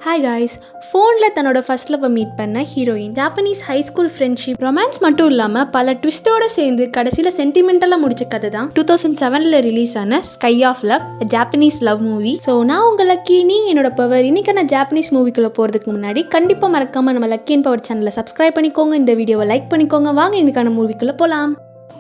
Hi guys, ஃபோனில் தன்னோட first லவ்வை மீட் பண்ண heroine, Japanese high school friendship, romance மட்டும் இல்லாமல் பல ட்விஸ்டோடு சேர்ந்து கடைசியில் சென்டிமெண்டலாக முடிச்ச கதை தான் 2007 ரிலீஸ் ஆன sky of love, Japanese love movie. So நான் உங்கள் லக்கி, நீங்கள் என்னோட பவர். இன்னைக்கு நான் ஜாப்பனீஸ் மூவிக்குள்ளே போகிறதுக்கு முன்னாடி கண்டிப்பாக மறக்காமல் நம்ம லக்கி அண்ட் பவர் சேனலை சப்ஸ்கிரைப் பண்ணிக்கோங்க, இந்த வீடியோவை லைக் பண்ணிக்கோங்க. வாங்க இதுக்கான மூவிக்குள்ளே போகலாம்.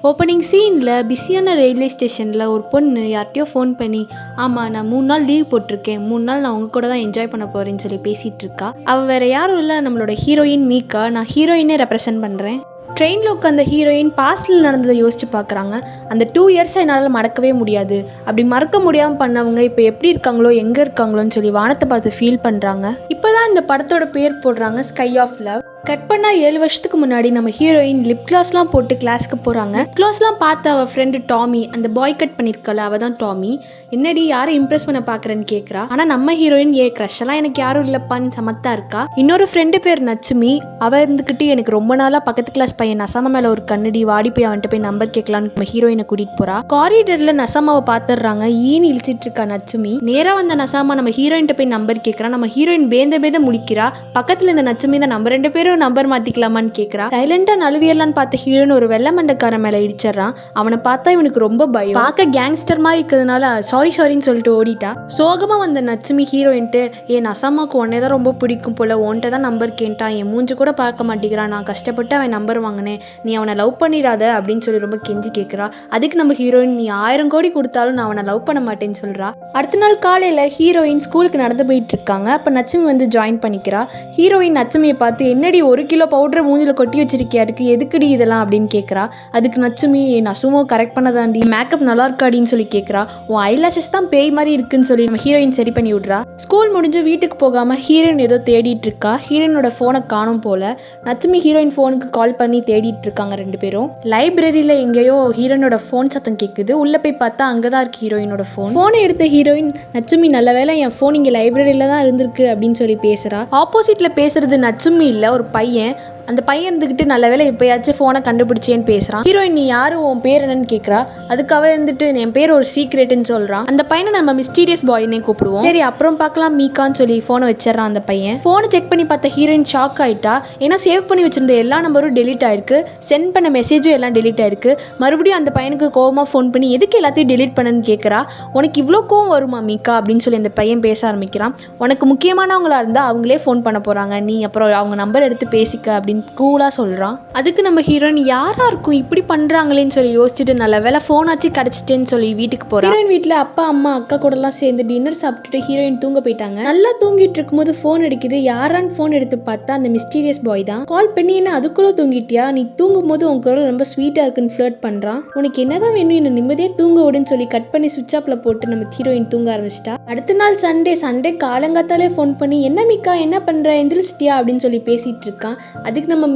ஓப்பனிங் சீனில் பிஸியான ரயில்வே ஸ்டேஷனில் ஒரு பொண்ணு யார்கிட்டையோ ஃபோன் பண்ணி, ஆமாம் நான் 3 நாள் லீவ் போட்டிருக்கேன், 3 நாள் நான் உங்கள் கூட தான் என்ஜாய் பண்ண போகிறேன்னு சொல்லி பேசிகிட்டு இருக்கா. அவள் வேறு யாரும் இல்லை, நம்மளோட ஹீரோயின் மீக்கா. நான் ஹீரோயினே ரெப்ரசென்ட் பண்ணுறேன். ட்ரெயினில் உட்காந்த ஹீரோயின் பாஸ்டில் நடந்ததை யோசிச்சு பார்க்குறாங்க. அந்த 2 இயர்ஸை என்னால் மறக்கவே முடியாது. அப்படி மறக்க முடியாமல் பண்ணவங்க இப்போ எப்படி இருக்காங்களோ, எங்கே இருக்காங்களோன்னு சொல்லி வானத்தை பார்த்து ஃபீல் பண்ணுறாங்க. இப்போ தான் இந்த படத்தோட பேர் போடுறாங்க, ஸ்கை ஆஃப் லவ். கட் பண்ணால் 7 வருஷத்துக்கு முன்னாடி நம்ம ஹீரோயின் லிப் கிளாஸ்லாம் போட்டு கிளாஸ்க்கு போகிறாங்க. கிளாஸ்லாம் பார்த்து அவள் ஃப்ரெண்டு டாமி, அந்த பாய் கட் பண்ணியிருக்கல அவள் தான் டாமி. என்னடி யாரை இம்ப்ரெஸ் பண்ண பார்க்குறேன்னு கேட்குறா. ஆனால் நம்ம ஹீரோயின் க்ரஷ் எல்லாம் எனக்கு யாரும் இல்லைப்பான்னு சமத்தா இருக்கா. இன்னொரு ஃப்ரெண்டு பேர் நச்சுமி. அவள் இருந்துக்கிட்டு எனக்கு ரொம்ப நாளாக பக்கத்து கிளாஸ் பையன் நசமா மேலே ஒரு கண்ணடி, வாடி போய் அவன்கிட்ட போய் நம்பர் கேட்கலான்னு நம்ம ஹீரோயினை கூட்டிகிட்டு போகிறா. காரிடரில் நசமாவை பார்த்துடுறாங்க. ஈன்னு இழிச்சிட்டு இருக்கா நச்சுமி. நேராக வந்த நசமா நம்ம ஹீரோயின்ட்ட போய் நம்பர் கேட்குறா. நம்ம ஹீரோயின் பேந்த முழிக்கிறா. பக்கத்தில் இந்த நச்சுமி தான், நம்ம 2 பேரும் நம்பர் மாத்திக்கலாமான்னு கேட்குறா. சைலண்டா நழுவியலான்னு பார்த்த ஹீரோயின் ஒரு வெள்ளை மண்டக்காரன் மேலே இடிச்சிடறான். அவனை பார்த்தா இவனுக்கு ரொம்ப பயம். பார்க்க கேங்ஸ்டர் மாதிரி இருக்கிறதுனால சாரின்னு சொல்லிட்டு ஓடிட்டா. சோகமாக வந்த நச்சுமி ஹீரோயின்ட்டு, என் நசமாக்கு உன்னே தான் ரொம்ப பிடிக்கும் போல, உன்கிட்ட தான் நம்பர் கேட்டான், என் மூஞ்சி கூட பார்க்க மாட்டேங்கிறான், நான் கஷ்டப்பட்டு அவன் நம்பர் வாங்கினேன், நீ அவனை லவ் பண்ணிடாத அப்படின்னு சொல்லி ரொம்ப கெஞ்சி கேட்குறா. அதுக்கு நம்ம ஹீரோயின், நீ 1000 கோடி கொடுத்தாலும் நான் அவனை லவ் பண்ண மாட்டேன்னு சொல்கிறா. அடுத்த நாள் காலையில் ஹீரோயின் ஸ்கூலுக்கு நடந்து போயிட்டு இருக்காங்க. அப்போ நச்சுமி வந்து ஜாயின் பண்ணிக்கிறா. ஹீரோயின் நச்சுமியை பார்த்து, என்னடி 1 கிலோ பவுடரை மூஞ்சில் கொட்டி வச்சிருக்கியா, இருக்கு எதுக்குடி இதெல்லாம் அப்படின்னு கேட்குறா. அதுக்கு நச்சுமி, நசுமோ கரெக்ட் பண்ணதாண்டி, மேக்கப் நல்லா இருக்காடின்னு சொல்லி கேட்குறா. உன் ஐலாஷஸ் தான் பேய் மாதிரி இருக்குன்னு சொல்லி நம்ம ஹீரோயின் சரி பண்ணி விட்றா. ஸ்கூல் முடிஞ்சு வீட்டுக்கு போகாமல் ஹீரோயின் ஏதோ தேடிட்டு இருக்கா. ஹீரோயினோட ஃபோனை காணும் போல. நச்சுமி ஹீரோயின் ஃபோனுக்கு கால் பண்ணி தேடிட்டு இருக்காங்க 2 பேரும். லைப்ரரியில் எங்கேயோ ஹீரோயினோட ஃபோன் சத்தம் கேட்குது. உள்ளே போய் பார்த்தா அங்கே தான் இருக்கு ஹீரோயினோட ஃபோன். ஃபோனை எடுத்த ஹீரோயின், நச்சுமி நல்ல வேலை என் ஃபோன் இங்கே லைப்ரரியில் தான் இருந்திருக்கு அப்படின்னு சொல்லி பேசுகிறா. ஆப்போசிட்டில் பேசுறது நச்சுமி இல்லை, ஒரு பையன். அந்த பையன் இருந்துக்கிட்டு நல்ல வேலை இப்போயாச்சும் ஃபோனை கண்டுபிடிச்சேன்னு பேசுகிறான். ஹீரோயின், நீ யாரு, உன் பேர் என்னன்னு கேட்குறா. அதுக்கு அவன் இருந்துட்டு, என் பேர் ஒரு சீக்ரெட்டுன்னு சொல்கிறான். அந்த பையனை நம்ம மிஸ்டீரியஸ் பாய்னே கூப்பிடுவோம். சரி அப்புறம் பார்க்கலாம் மீக்கான்னு சொல்லி ஃபோனை வச்சிடறான் அந்த பையன். ஃபோனை செக் பண்ணி பார்த்த ஹீரோயின் ஷாக் ஆகிட்டா. ஏன்னா சேவ் பண்ணி வச்சிருந்த எல்லா நம்பரும் டெலிட் ஆயிருக்கு, சென்ட் பண்ண மெசேஜும் எல்லாம் டெலிட் ஆயிருக்கு. மறுபடியும் அந்த பையனுக்கு கோவமாக ஃபோன் பண்ணி, எதுக்கு எல்லாத்தையும் டெலிட் பண்ணன்னு கேட்குறா. உனக்கு இவ்வளோ கோவம் வருமா மீக்கா அப்படின்னு சொல்லி அந்த பையன் பேச ஆரம்பிக்கிறான். உனக்கு முக்கியமானவங்களா இருந்தால் அவங்களே ஃபோன் பண்ண போகிறாங்க, நீ அப்புறம் அவங்க நம்பர் எடுத்து பேசிக்க அப்படின்னு கூலா சொல்றான். அதுக்கு நம்ம ஹீரோயின், யாரா இருக்கும் இப்படி பண்றாங்களேன்னு சொல்லி யோசிச்சுட்டு நல்ல வேலை ஃபோன் ஆச்சு கிடைச்சிட்டேன்னு சொல்லி வீட்டுக்கு போறா. ஹீரோயின் வீட்டில் அப்பா அம்மா அக்கா கூட எல்லாம் சேர்ந்து டின்னர் சாப்பிட்டுட்டு ஹீரோயின் தூங்க போயிட்டாங்க. நல்லா தூங்கிட்டு இருக்கும்போது ஃபோன் அடிக்குது. யாரான்னு ஃபோன் எடுத்து பார்த்தா அந்த மிஸ்டீரியஸ் பாய் தான். கால் பண்ணி, என்ன அதுக்குள்ள தூங்கிட்டியா, நீ தூங்கும் போது உன் குரல் ரொம்ப ஸ்வீட்டா இருக்குன்னு ஃப்ளர்ட் பண்றான். உனக்கு என்னதான் வேணும், என்ன நிம்மதியே தூங்க விடுன்னு சொல்லி கட் பண்ணி சுவிட்ச் ஆப்ல போட்டு நம்ம ஹீரோயின் தூங்க ஆரம்பிச்சிட்டா. அடுத்த நாள் சண்டே காலங்காத்தாலே ஃபோன் பண்ணி, என்ன மீக்கா என்ன பண்ற, எந்திரிச்சிட்டியா அப்படின்னு சொல்லி பேசிட்டு இருக்கான். அதுக்கு நம்ம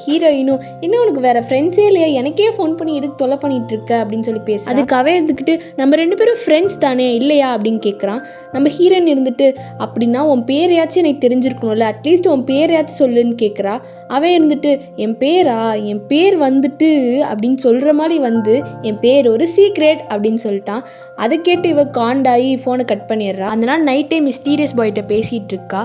ஹீரோயினும், என்ன உனக்கு வேற ஃப்ரெண்ட்ஸே இல்லையா, எனக்கே ஃபோன் பண்ணி எதுக்கு தொலை பண்ணிட்டு இருக்க அப்படின்னு சொல்லி பேச. அதுக்கு அவன் இருந்துக்கிட்டு, நம்ம 2 பேரும் ஃப்ரெண்ட்ஸ் தானே இல்லையா அப்படின்னு கேட்குறான். நம்ம ஹீரோயின் இருந்துட்டு, அப்படின்னா உன் பேரையாச்சும் எனக்கு தெரிஞ்சிருக்கணும்ல, அட்லீஸ்ட் உன் பேரையாச்சும் சொல்லுன்னு கேட்குறா. அவன் இருந்துட்டு, என் பேர் வந்துட்டு அப்படின்னு சொல்கிற மாதிரி வந்து, என் பேர் ஒரு சீக்ரெட் அப்படின்னு சொல்லிட்டான். அதை கேட்டு இவ காண்டாகி ஃபோனை கட் பண்ணிடுறா. அந்த நாள் நைட்டே மிஸ்டீரியஸ் பாய்கிட்ட பேசிகிட்டு இருக்கா.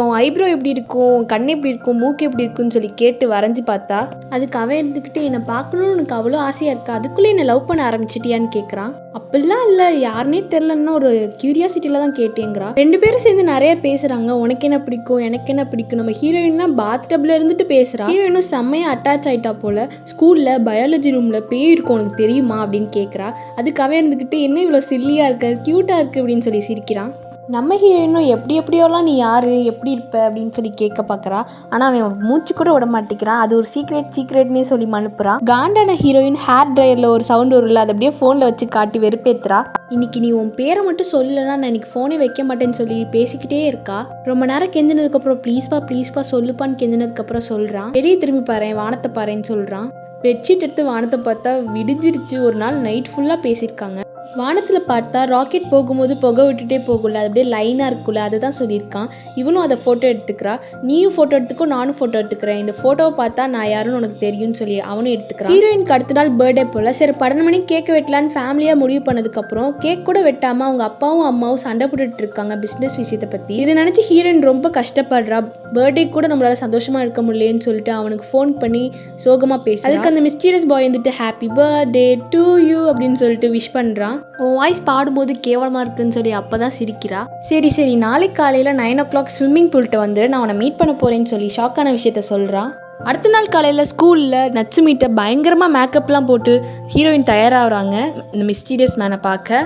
உன் ஐப்ரோ எப்படி இருக்கும், உன் கண் எப்படி இருக்கும், மூக்கு எப்படி இருக்குன்னு சொல்லி கேட்டு வரைஞ்சி பார்த்தா. அதுக்கு அவன் இருந்துக்கிட்டு, என்னை பார்க்கணுன்னு உனக்கு அவ்வளோ ஆசையாக இருக்கா, அதுக்குள்ளே என்னை லவ் பண்ண ஆரம்பிச்சிட்டியான்னு கேட்குறான். அப்படிலாம் இல்லை, யாருனே தெரிலன்னா ஒரு கியூரியாசிட்டியில் தான் கேட்டேங்கிறா. 2 பேரும் சேர்ந்து நிறைய பேசுகிறாங்க. உனக்கு என்ன பிடிக்கும், எனக்கு என்ன பிடிக்கும். நம்ம ஹீரோயின்லாம் பாத் டப்ல இருந்துட்டு பேசுகிறா. ஹீரோயினும் செம்மையாக அட்டாச் ஆகிட்டா போல. ஸ்கூலில் பயாலஜி ரூமில் பேய் இருக்கும் உனக்கு தெரியுமா அப்படின்னு கேட்குறா. அதுக்காகவே இருந்துக்கிட்டு, என்ன இவ்வளோ சில்லியாக இருக்கு, க்யூட்டாக இருக்குது அப்படின்னு சொல்லி சிரிக்கிறான். நம்ம ஹீரோயினும், எப்படியோலாம் நீ யார், எப்படி இருப்ப அப்படின்னு சொல்லி கேட்க பார்க்குறா. ஆனால் அவன் மூச்சு கூட விட மாட்டேங்கிறான். அது ஒரு சீக்ரெட்னே சொல்லி மனுப்புறான். காண்டான ஹீரோயின் ஹேர் ட்ரையரில் ஒரு சவுண்ட் வரும்ல, அதை அப்படியே ஃபோனில் வச்சு காட்டி வெறுப்பேத்துறா. இன்னைக்கு நீ உன் பேரை மட்டும் சொல்லலைன்னா நான் இன்னைக்கு ஃபோனே வைக்க மாட்டேன்னு சொல்லி பேசிக்கிட்டே இருக்கா. ரொம்ப நேரம் கெஞ்சினதுக்கப்புறம் ப்ளீஸ்ப்பா சொல்லுப்பான்னு கெஞ்சினதுக்கப்புறம் சொல்கிறான். வெளியே திரும்பி பாரு, வானத்தை பாருன்னு சொல்கிறான். பெட்ஷீட் எடுத்து வானத்தை பார்த்தா விடிஞ்சிருச்சு. ஒரு நாள் நைட் ஃபுல்லாக பேசியிருக்காங்க. வானத்தில் பார்த்தா ராக்கெட் போகும்போது புகை விட்டுட்டே போகல, அது அப்படியே லைனாக இருக்குல்ல, அதை தான் சொல்லியிருக்கான். இவனும் அதை ஃபோட்டோ எடுத்துக்கிறா. நீயும் ஃபோட்டோ எடுத்துக்கோ, நானும் ஃபோட்டோ எடுத்துக்கிறேன், இந்த ஃபோட்டோவை பார்த்தா நான் யாருன்னு உனக்கு தெரியும்னு சொல்லி அவனும் எடுத்துக்கிறான். ஹீரோயினுக்கு அடுத்த நாள் பர்த்டே போல் சரி 12 மணிக்கு கேக் வெட்டலான்னு ஃபேமிலியாக முடிவு பண்ணதுக்கப்புறம் கேக் கூட வெட்டாமல் அவங்க அப்பாவும் அம்மாவும் சண்டை போட்டுட்டு இருக்காங்க பிஸ்னஸ் விஷயத்தை பற்றி. இதை நினச்சி ஹீரோயின் ரொம்ப கஷ்டப்படுறா. பர்த்டே கூட நம்மளால சந்தோஷமாக இருக்க முடியலன்னு சொல்லிட்டு அவனுக்கு ஃபோன் பண்ணி சோகமாக பேச, அதுக்கு அந்த மிஸ்டீரியஸ் பாய் வந்துட்டு ஹாப்பி பர்த்டே டு யூ அப்படின்னு சொல்லிட்டு விஷ் பண்ணுறான். உன் வாய்ஸ் பாடும்போது கேவலமாக இருக்குன்னு சொல்லி அப்போ தான் சிரிக்கிறா. சரி நாளைக்கு காலையில் 9 o'clock ஸ்விம்மிங் பூல்கிட்ட வந்து நான் அவனை மீட் பண்ண போகிறேன்னு சொல்லி ஷாக்கான விஷயத்த சொல்கிறான். அடுத்த நாள் காலையில் ஸ்கூலில் நட்சுமிட்ட பயங்கரமாக மேக்கப்லாம் போட்டு ஹீரோயின் தயாராகிறாங்க இந்த மிஸ்டீரியஸ் மேனை பார்க்க.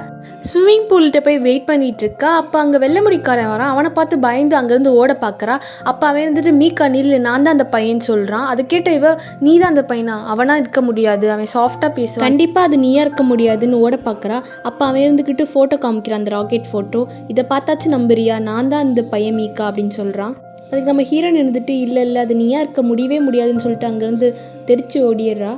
ஸ்விம்மிங் பூல்கிட்ட போய் வெயிட் பண்ணிகிட்டு இருக்கா. அப்போ அங்கே வெள்ளை முடிக்காரன் வரான். அவனை பார்த்து பயந்து அங்கேருந்து ஓட பார்க்குறா. அப்போ அவன் இருந்துட்டு மீக்கா நில்லு, நான் தான் அந்த பையன் சொல்கிறான். அதை கேட்ட இவ நீ தான் அந்த பையனா, அவனா இருக்க முடியாது, அவன் சாஃப்டாக பேசுவான், கண்டிப்பாக அது நீயா இருக்க முடியாதுன்னு ஓட பார்க்குறா. அப்போ அவன் இருந்துக்கிட்டு ஃபோட்டோ காமிக்கிறான், அந்த ராக்கெட் ஃபோட்டோ. இதை பார்த்தாச்சு நம்புறியா, நான் தான் அந்த பையன் மீக்கா அப்படின்னு சொல்கிறான். அதுக்கு நம்ம ஹீரோயின் இருந்துட்டு இல்லை அது நீயா இருக்க முடியவே முடியாதுன்னு சொல்லிட்டு அங்கேருந்து தெரிச்சு ஓடிடுறா.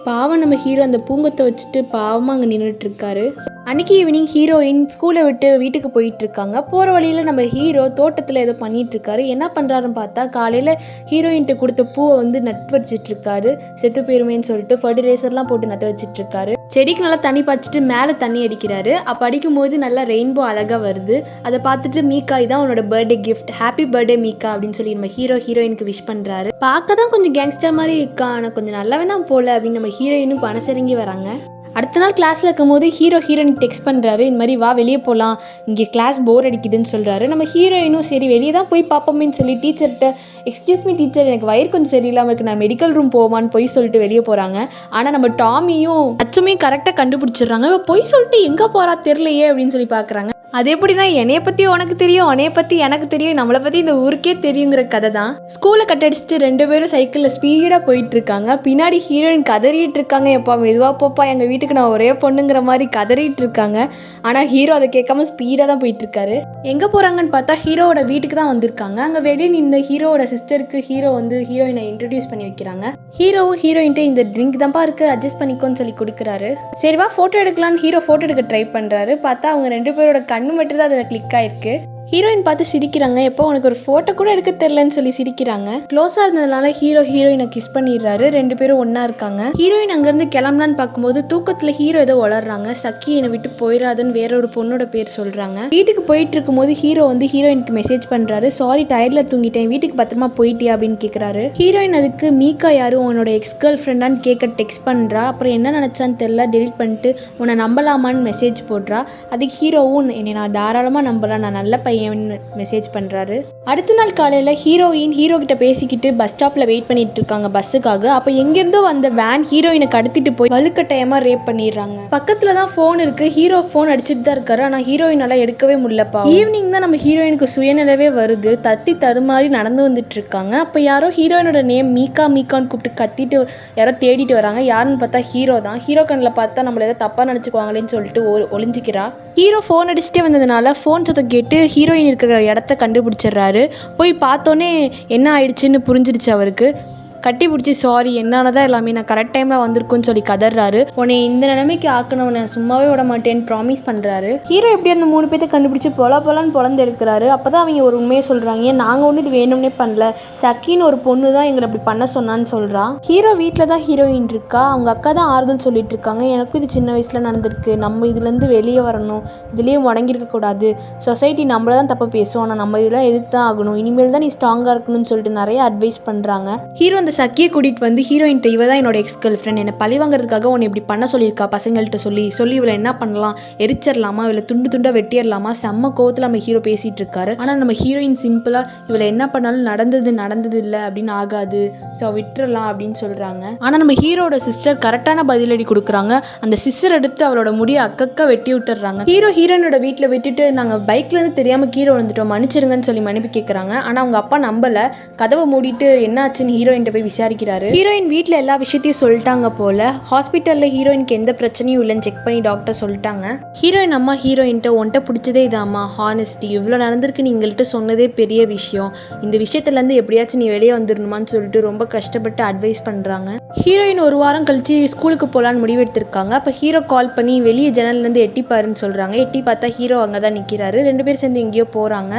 பாவம் நம்ம ஹீரோ அந்த பூங்கத்தை வச்சுட்டு பாவமாக அங்கே நின்றுட்டுருக்காரு. அன்றைக்கி ஈவினிங் ஹீரோயின் ஸ்கூலை விட்டு வீட்டுக்கு போயிட்டுருக்காங்க. போகிற வழியில் நம்ம ஹீரோ தோட்டத்தில் ஏதோ பண்ணிகிட்ருக்காரு. என்ன பண்ணுறாருன்னு பார்த்தா காலையில் ஹீரோயின்ட்டு கொடுத்த பூவை வந்து நட்டு வச்சிட்ருக்காரு. செத்து போயிருமேன்னு சொல்லிட்டு ஃபர்டிலைசர்லாம் போட்டு நட்டு வச்சிட்ருக்காரு. செடிக்கு நல்லா தண்ணி பாய்ச்சிட்டு மேலே தண்ணி அடிக்கிறாரு. அப்போ அடிக்கும்போது நல்லா ரெயின்போ அழகாக வருது. அதை பார்த்துட்டு மீக்கா இதான் உன்னோட பர்த்டே கிஃப்ட், ஹாப்பி பர்த்டே மீக்கா அப்படின்னு சொல்லி நம்ம ஹீரோயினுக்கு விஷ் பண்ணுறாரு. பார்க்க தான் கொஞ்சம் கேங்ஸ்டர் மாதிரி இருக்கா, ஆனால் கொஞ்சம் நல்லாவே தான் போல அப்படின்னு நம்ம ஹீரோயினும் மனசிறங்கி வராங்க. அடுத்த நாள் கிளாஸில் இருக்கும்போது ஹீரோயினுக்கு டெக்ஸ்ட் பண்ணுறாரு, இந்த மாதிரி வா வெளியே போகலாம், இங்கே கிளாஸ் போர் அடிக்குதுன்னு சொல்கிறாரு. நம்ம ஹீரோயினும் சரி வெளியே தான் போய் பார்ப்போமேன்னு சொல்லி டீச்சர்கிட்ட எக்ஸ்கியூஸ் மீ டீச்சர், எனக்கு வயிறு கொஞ்சம் சரியில்லாமல் இருக்குது, நான் மெடிக்கல் ரூம் போவான்னு போய் சொல்லிட்டு வெளியே போகிறாங்க. ஆனால் நம்ம டாமியும் அச்சுமையும் கரெக்டாக கண்டுபிடிச்சிடுறாங்க. போய் சொல்லிட்டு எங்கே போகிறா தெரிலையே அப்படின்னு சொல்லி பார்க்குறாங்க. அது எப்படின்னா என்னைய பற்றி உனக்கு தெரியும், உன்னைய பற்றி எனக்கு தெரியும், நம்மளை பற்றி இந்த ஊருக்கே தெரியுங்கிற கதை தான். ஸ்கூலை கட்டடிச்சிட்டு 2 பேரும் சைக்கிளில் ஸ்பீடாக போயிட்டு இருக்காங்க. பின்னாடி ஹீரோயின் கதறிட்டு இருக்காங்க, எப்பா மெதுவாக போப்பா, எங்கள் வீட்டுக்கு நான் ஒரே பொண்ணுங்கிற மாதிரி கதறிட்டு இருக்காங்க. ஆனால் ஹீரோ அதை கேட்காம ஸ்பீடாக தான் போயிட்டு இருக்காரு. எங்கே போகிறாங்கன்னு பார்த்தா ஹீரோவோட வீட்டுக்கு தான் வந்திருக்காங்க. அங்கே வெளியே நின்ற ஹீரோவோட சிஸ்டருக்கு ஹீரோ வந்து ஹீரோயினை இன்ட்ரடியூஸ் பண்ணி வைக்கிறாங்க. ஹீரோவும் ஹீரோயின்ட்டு இந்த ட்ரிங்க் தான்ப்பா இருக்குது, அட்ஜஸ்ட் பண்ணிக்கோன்னு சொல்லி கொடுக்குறாரு. சரிவா ஃபோட்டோ எடுக்கலான்னு ஹீரோ ஃபோட்டோ எடுக்க ட்ரை பண்ணுறாரு. பார்த்தா அவங்க 2 பேரோட கண்ணு மட்டும் தான் அதில் கிளிக் ஆயிருக்கு. ஹீரோயின் பார்த்து சிரிக்கிறாங்க, எப்போ உனக்கு ஒரு ஃபோட்டோ கூட எடுக்க தெரிலன்னு சொல்லி சிரிக்கிறாங்க. க்ளோஸாக இருந்ததுனால ஹீரோயினை கிஸ் பண்ணிடுறாரு. 2 பேரும் ஒன்றா இருக்காங்க. ஹீரோயின் அங்கேருந்து கிளம்பலான்னு பார்க்கும்போது தூக்கத்தில் ஹீரோ ஏதோ வளர்றாங்க. சக்கி என்னை விட்டு போயிடாதுன்னு வேற ஒரு பொண்ணோட பேர் சொல்கிறாங்க. வீட்டுக்கு போயிட்டு இருக்கும்போது ஹீரோ வந்து ஹீரோயினுக்கு மெசேஜ் பண்ணுறாரு, சாரி டயர்டில் தூங்கிட்டேன், வீட்டுக்கு பத்திரமா போயிட்டியா அப்படின்னு கேட்குறாரு. ஹீரோயின் அதுக்கு மீக்கா யாரும் உன்னோட எக்ஸ் கேர்ள் ஃப்ரெண்டான்னு கேட்க டெக்ஸ்ட் பண்ணுறா. அப்புறம் என்ன நினச்சான்னு தெரில, டெலிட் பண்ணிட்டு உன்னை நம்பலாமான்னு மெசேஜ் போடுறா. அதுக்கு ஹீரோவும் என்னை நான் தாராளமாக நம்பலாம், நான் நல்ல பையன் மெசேஜ் பண்றாரு. அடுத்த நாள் காலையில ஹீரோயின் ஹீரோ கிட்ட பேசிக்கிட்டு பஸ் ஸ்டாப்ல வெயிட் பண்ணிட்டு இருக்காங்க பஸ்ஸுக்காக. அப்ப எங்கிருந்தோ வந்த வேன் ஹீரோயினை கடத்திட்டு போய் வலுக்கட்டாயமா ரேப் பண்ணிடுறாங்க. பக்கத்துல தான் போன் இருக்கு. ஹீரோ போன் அடிச்சுட்டு தான் இருக்காரு. ஆனா ஹீரோயினால எடுக்கவே முடியலப்பா. ஈவினிங் தான் நம்ம ஹீரோயினுக்கு சுயநிலவே வருது. தத்தி தடுமாறி நடந்து வந்துட்டு இருக்காங்க. அப்ப யாரோ ஹீரோயினோட நேம் மீக்கான்னு கூப்பிட்டு கத்திட்டு யாரோ தேடிட்டு வராங்க. யாருன்னு பார்த்தா ஹீரோ தான். ஹீரோ கண்ணில் பார்த்தா நம்மள ஏதோ தப்பா நினைச்சுக்குவாங்களேன்னு சொல்லிட்டு ஒளிஞ்சிக்கிறா. ஹீரோ ஃபோன் அடிச்சுட்டே வந்ததுனால ஃபோன் சத்தம் கேட்டு ஹீரோயின் இருக்கிற இடத்த கண்டுபிடிச்சிடுறாரு. போய் பார்த்தோன்னே என்ன ஆயிடுச்சுன்னு புரிஞ்சிடுச்சு அவருக்கு. கட்டி பிடிச்சி சாரி என்னாலதான் எல்லாமே, நான் கரெக்ட் டைமில் வந்திருக்குன்னு சொல்லி கதறாரு. உன்னை இந்த நிலைமைக்கு ஆக்கணும்னு சும்மாவே விட மாட்டேன்னு ப்ராமிஸ் பண்ணுறாரு. ஹீரோ எப்படி அந்த 3 பேர்த்த கண்டுபிடிச்சி பொலான்னு பொழந்து எடுக்கிறாரு. அப்போ தான் அவங்க ஒரு உண்மையை சொல்கிறாங்க, நாங்கள் ஒன்றும் இது வேணும்னே பண்ணல, சக்கின்னு ஒரு பொண்ணு தான் எங்களை அப்படி பண்ண சொன்னான்னு சொல்கிறான். ஹீரோ வீட்டில் தான் ஹீரோயின் இருக்கா. அவங்க அக்கா தான் ஆறுதல் சொல்லிட்டு இருக்காங்க, எனக்கும் இது சின்ன வயசில் நடந்திருக்கு, நம்ம இதுலேருந்து வெளியே வரணும், இதுலேயே முடங்கிருக்கக்கூடாது, சொசைட்டி நம்மள தான் தப்பு பேசுவோம், ஆனால் நம்ம இதெல்லாம் எதிர்த்து தான் ஆகணும், இனிமேல் தான் நீ ஸ்ட்ராங்காக இருக்கணும்னு சொல்லிட்டு நிறைய அட்வைஸ் பண்ணுறாங்க. ஹீரோ அந்த சக்கியை கூட்டிகிட்டு வந்து ஹீரோயின்ட்ட இவ தான் என்னோட எக்ஸ் கேர்ள் ஃப்ரெண்ட், என்னை பழி வாங்குறதுக்காக உன்னை இப்படி பண்ண சொல்லியிருக்கா பசங்கள்கிட்ட சொல்லி இவளை என்ன பண்ணலாம், எரிச்சிடலாமா, இவளை துண்டாக வெட்டிடலாமா, செம்ம கோவத்தில் நம்ம ஹீரோ பேசிகிட்டு இருக்காரு. ஆனால் நம்ம ஹீரோயின் சிம்பிளாக இவளை என்ன பண்ணாலும் நடந்தது இல்லை அப்படின்னு ஆகாது, ஸோ விட்டுறலாம் அப்படின்னு சொல்கிறாங்க. ஆனால் நம்ம ஹீரோட சிஸ்டர் கரெக்டான பதிலடி கொடுக்குறாங்க. அந்த சிஸ்டர் எடுத்து அவளோட முடியை அக்கக்கா வெட்டி விட்டுறாங்க. ஹீரோயினோட வீட்டில் விட்டுட்டு நாங்கள் பைக்லேருந்து தெரியாமல் கீழே வந்துட்டோம், மன்னிச்சிருங்கன்னு சொல்லி மன்னிப்பு கேட்குறாங்க. ஆனால் அவங்க அப்பா நம்பலை. கதவை மூடிட்டு என்ன ஆச்சுன்னு ஹீரோயின்ட்ட போய் போய் விசாரிக்கிறாரு. ஹீரோயின் வீட்டில் எல்லா விஷயத்தையும் சொல்லிட்டாங்க போல. ஹாஸ்பிட்டலில் ஹீரோயினுக்கு எந்த பிரச்சனையும் இல்லைன்னு செக் பண்ணி டாக்டர் சொல்லிட்டாங்க. ஹீரோயின் அம்மா ஹீரோயின்ட்ட ஒன்ட்ட பிடிச்சதே இதாம்மா ஹானஸ்டி, இவ்வளோ நடந்திருக்கு நீங்கள்கிட்ட சொன்னதே பெரிய விஷயம், இந்த விஷயத்துலேருந்து எப்படியாச்சும் நீ வெளியே வந்துடணுமான்னு சொல்லிட்டு ரொம்ப கஷ்டப்பட்டு அட்வைஸ் பண்ணுறாங்க. ஹீரோயின் ஒரு வாரம் கழிச்சு ஸ்கூலுக்கு போகலான்னு முடிவெடுத்திருக்காங்க. அப்போ ஹீரோ கால் பண்ணி வெளியே ஜன்னல்லேருந்து எட்டி பாருன்னு சொல்கிறாங்க. எட்டி பார்த்தா ஹீரோ அங்கே தான் நிற்கிறாரு. 2 பேர் சேர்ந்து எங்கேயோ போகிறாங்க.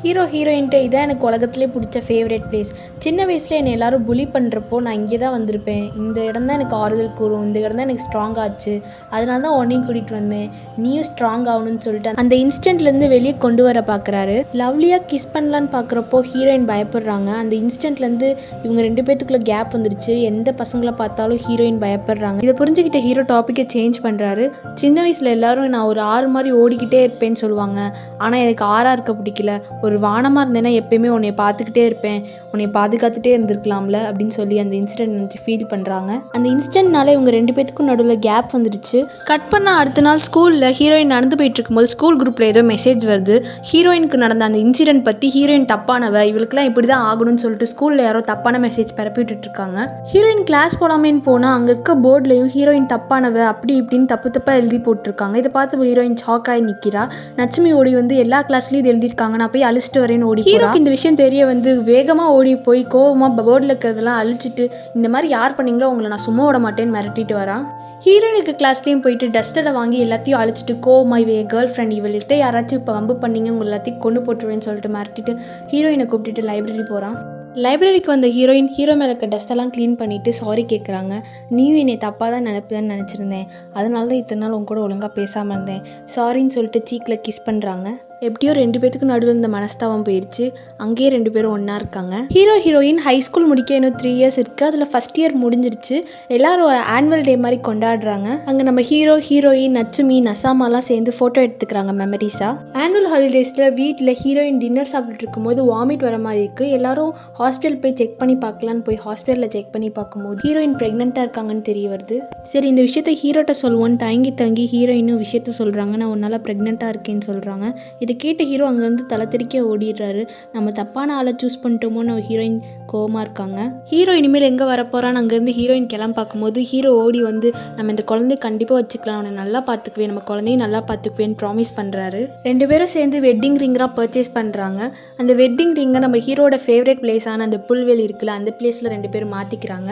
ஹீரோயின்ட்டு இதான் எனக்கு உலகத்துலேயே பிடிச்ச ஃபேவரட் பிளேஸ், சின்ன வயசில் என்னை எல்லோரும் புலி பண்ணுறப்போ நான் இங்கே தான் வந்திருப்பேன், இந்த இடம் தான் எனக்கு ஆறுதல் கூறும், இந்த இடம் தான் எனக்கு ஸ்ட்ராங் ஆச்சு, அதனால தான் உன்னையும் கூட்டிகிட்டு வந்தேன், நீயும் ஸ்ட்ராங் ஆகணும்னு சொல்லிட்டு அந்த இன்ஸ்டன்ட்லேருந்து வெளியே கொண்டு வர பார்க்குறாரு. லவ்லியாக கிஸ் பண்ணலான்னு பார்க்குறப்போ ஹீரோயின் பயப்படுறாங்க. அந்த இன்ஸ்டன்ட்லேருந்து இவங்க 2 பேத்துக்குள்ளே கேப் வந்துடுச்சு. எந்த பசங்களை பார்த்தாலும் ஹீரோயின் பயப்படுறாங்க. இதை புரிஞ்சுக்கிட்ட ஹீரோ டாப்பிக்கை சேஞ்ச் பண்ணுறாரு. சின்ன வயசில் எல்லோரும் நான் ஒரு ஆறு மாதிரி ஓடிக்கிட்டே இருப்பேன்னு சொல்லுவாங்க, ஆனால் எனக்கு ஆறாக இருக்க பிடிக்கல, ஒரு வானமாக இருந்தேன்னா எப்பயுமே உன்னை பார்த்துக்கிட்டே இருப்பேன், உன்னை பாதுகாத்துட்டே இருந்திருக்கலாம்ல அப்படின்னு சொல்லி அந்த இன்சிடென்ட் நினச்சி ஃபீல் பண்ணுறாங்க. அந்த இன்சிடென்ட்னால இவங்க 2 பேத்துக்கும் நடுவில் கேப் வந்துடுச்சு. கட் பண்ண அடுத்த நாள் ஸ்கூலில் ஹீரோயின் நடந்து போயிட்டு இருக்கும்போது ஸ்கூல் குரூப்பில் ஏதோ மெசேஜ் வருது. ஹீரோயினுக்கு நடந்த அந்த இன்சிடென்ட் பற்றி, ஹீரோயின் தப்பானவ, இவளுக்குலாம் இப்படி தான் ஆகணும்னு சொல்லிட்டு ஸ்கூலில் யாரோ தப்பான மெசேஜ் பரப்பி விட்டுட்டு இருக்காங்க. ஹீரோயின் கிளாஸ் போடாமேன்னு போனால் அங்கே இருக்க போர்ட்லையும் ஹீரோயின் தப்பானவ அப்படி இப்படின்னு தப்பாக எழுதி போட்டிருக்காங்க. இதை பார்த்து ஹீரோயின் ஷாக் ஆகி நிற்கிறா. நட்சுமி ஓடி வந்து எல்லா கிளாஸ்லையும் இது எழுதியிருக்காங்க, நான் போய் அழிச்சிட்டு வரேன்னு ஓடி. ஹீரோக்கு இந்த விஷயம் தெரிய வந்து வேகமாக ஓடி போய் கோவமாக போர்டில் இருக்கிறதெல்லாம் அழிச்சிட்டு இந்த மாதிரி யார் பண்ணீங்களோ உங்களை நான் சும்மா விட மாட்டேன்னு மிரட்டிட்டு வரான். ஹீரோயினுக்கு கிளாஸ்லேயும் போயிட்டு டஸ்டரை வாங்கி எல்லாத்தையும் அழிச்சிட்டு கோவமா இவ என் கேர்ள் ஃப்ரெண்ட், இவள்கிட்ட யாராச்சும் இப்போ வம்பு பண்ணீங்க உங்களை எல்லாத்தையும் கொண்டு போட்டுருவேன்னு சொல்லிட்டு மிரட்டிட்டு ஹீரோயினை கூப்பிட்டுட்டு லைப்ரரி போகிறான். லைப்ரரிக்கு வந்த ஹீரோயின் ஹீரோ மேலே இருக்க டஸ்டெல்லாம் க்ளீன் பண்ணிவிட்டு சாரி கேட்குறாங்க. நீயும் என்னை தப்பாக தான் நினைப்பேன்னு நினச்சிருந்தேன், அதனால தான் இத்தனை நாள் உங்க கூட ஒழுங்காக பேசாமல் இருந்தேன், சாரின்னு சொல்லிட்டு சீக்கில் கிஸ் பண்ணுறாங்க. எப்படியோ 2 பேத்துக்கும் நடுவில் இந்த மனஸ்தாபம் போயிடுச்சு. அங்கேயே 2 பேரும் ஒன்றா இருக்காங்க. ஹீரோயின் ஹை ஸ்கூல் முடிக்க இன்னும் 3 இயர்ஸ் இருக்குது. அதில் ஃபஸ்ட் இயர் முடிஞ்சிருச்சு. எல்லோரும் ஒரு ஆனுவல் டே மாதிரி கொண்டாடுறாங்க. அங்கே நம்ம ஹீரோயின் நட்சுமி நசாமாலாம் சேர்ந்து ஃபோட்டோ எடுத்துக்கிறாங்க மெமரிஸாக. ஆனுவல் ஹாலிடேஸில் வீட்டில் ஹீரோயின் டின்னர் சாப்பிட்டுட்டு இருக்கும்போது வாமிட் வர மாதிரி இருக்குது. எல்லோரும் ஹாஸ்பிட்டல் போய் செக் பண்ணி பார்க்கலான்னு போய் ஹாஸ்பிட்டலில் செக் பண்ணி பார்க்கும்போது ஹீரோயின் ப்ரெக்னெண்ட்டாக இருக்காங்கன்னு தெரிய வருது. சரி இந்த விஷயத்தை ஹீரோட்ட சொல்லுவோன்னு தங்கி ஹீரோயினும் விஷயத்த சொல்கிறாங்க. நான் உன்னால் ப்ரெக்னெண்ட்டாக இருக்கேன்னு சொல்கிறாங்க. இதை கேட்ட ஹீரோ அங்கேருந்து தலை தெறிக்க ஓடிடுறாரு. நம்ம தப்பான ஆளை சூஸ் பண்ணிட்டோமோன்னு ஹீரோயின் கோவமாக இருக்காங்க. ஹீரோ இனிமேல் எங்கே வரப்போகிறான்னு அங்கேருந்து ஹீரோயின் கிளம்ப பார்க்கும்போது ஹீரோ ஓடி வந்து நம்ம இந்த குழந்தைய கண்டிப்பாக வச்சுக்கலாம், அவனை நல்லா பார்த்துக்குவேன், நம்ம குழந்தையும் நல்லா பார்த்துக்குவேன்னு ப்ராமிஸ் பண்ணுறாரு. 2 பேரும் சேர்ந்து வெட்டிங் ரிங்காக பர்ச்சேஸ் பண்ணுறாங்க. அந்த வெட்டிங் ரிங்கை நம்ம ஹீரோட ஃபேவரட் பிளேஸான அந்த புல்வெளி இருக்குல்ல, அந்த பிளேஸில் 2 பேரும் மாற்றிக்கிறாங்க.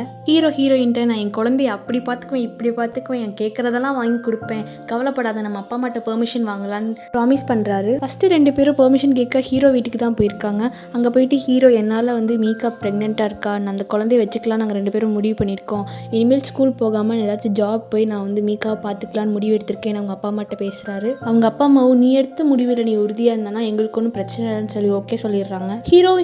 ஹீரோயின்ட்ட நான் என் குழந்தைய அப்படி பார்த்துக்குவேன் இப்படி பார்த்துக்குவேன், என் கேட்குறதெல்லாம் வாங்கி கொடுப்பேன், கவலைப்படாத, நம்ம அப்பா அம்மாட்ட பெர்மிஷன் வாங்கலான்னு ப்ராமிஸ் பண்ணுறாரு. ஃபஸ்ட்டு 2 பேரும் பெர்மிஷன் கேட்க ஹீரோ வீட்டுக்கு தான் போயிருக்காங்க. அங்கே போயிட்டு ஹீரோ என்னால் வந்து மீக்கா ப்ரெக்னெண்ட்டாக இருக்கா, நான் அந்த குழந்தைய வச்சுக்கலாம், நாங்கள் 2 பேரும் முடிவு பண்ணியிருக்கோம், இனிமேல் ஸ்கூல் போகாமல் ஏதாச்சும் ஜாப் போய் நான் வந்து மீக்காவை பார்த்துக்கலான்னு முடிவு எடுத்திருக்கேன். அவங்க அப்பா அம்மாட்ட பேசுகிறாரு. அவங்க அப்பா அம்மாவும் நீ எடுத்த முடிவில் நீ உறுதியாக இருந்தானா எங்களுக்கு ஒன்றும் பிரச்சனை இல்லைன்னு சொல்லி ஓகே சொல்லிடுறாங்க.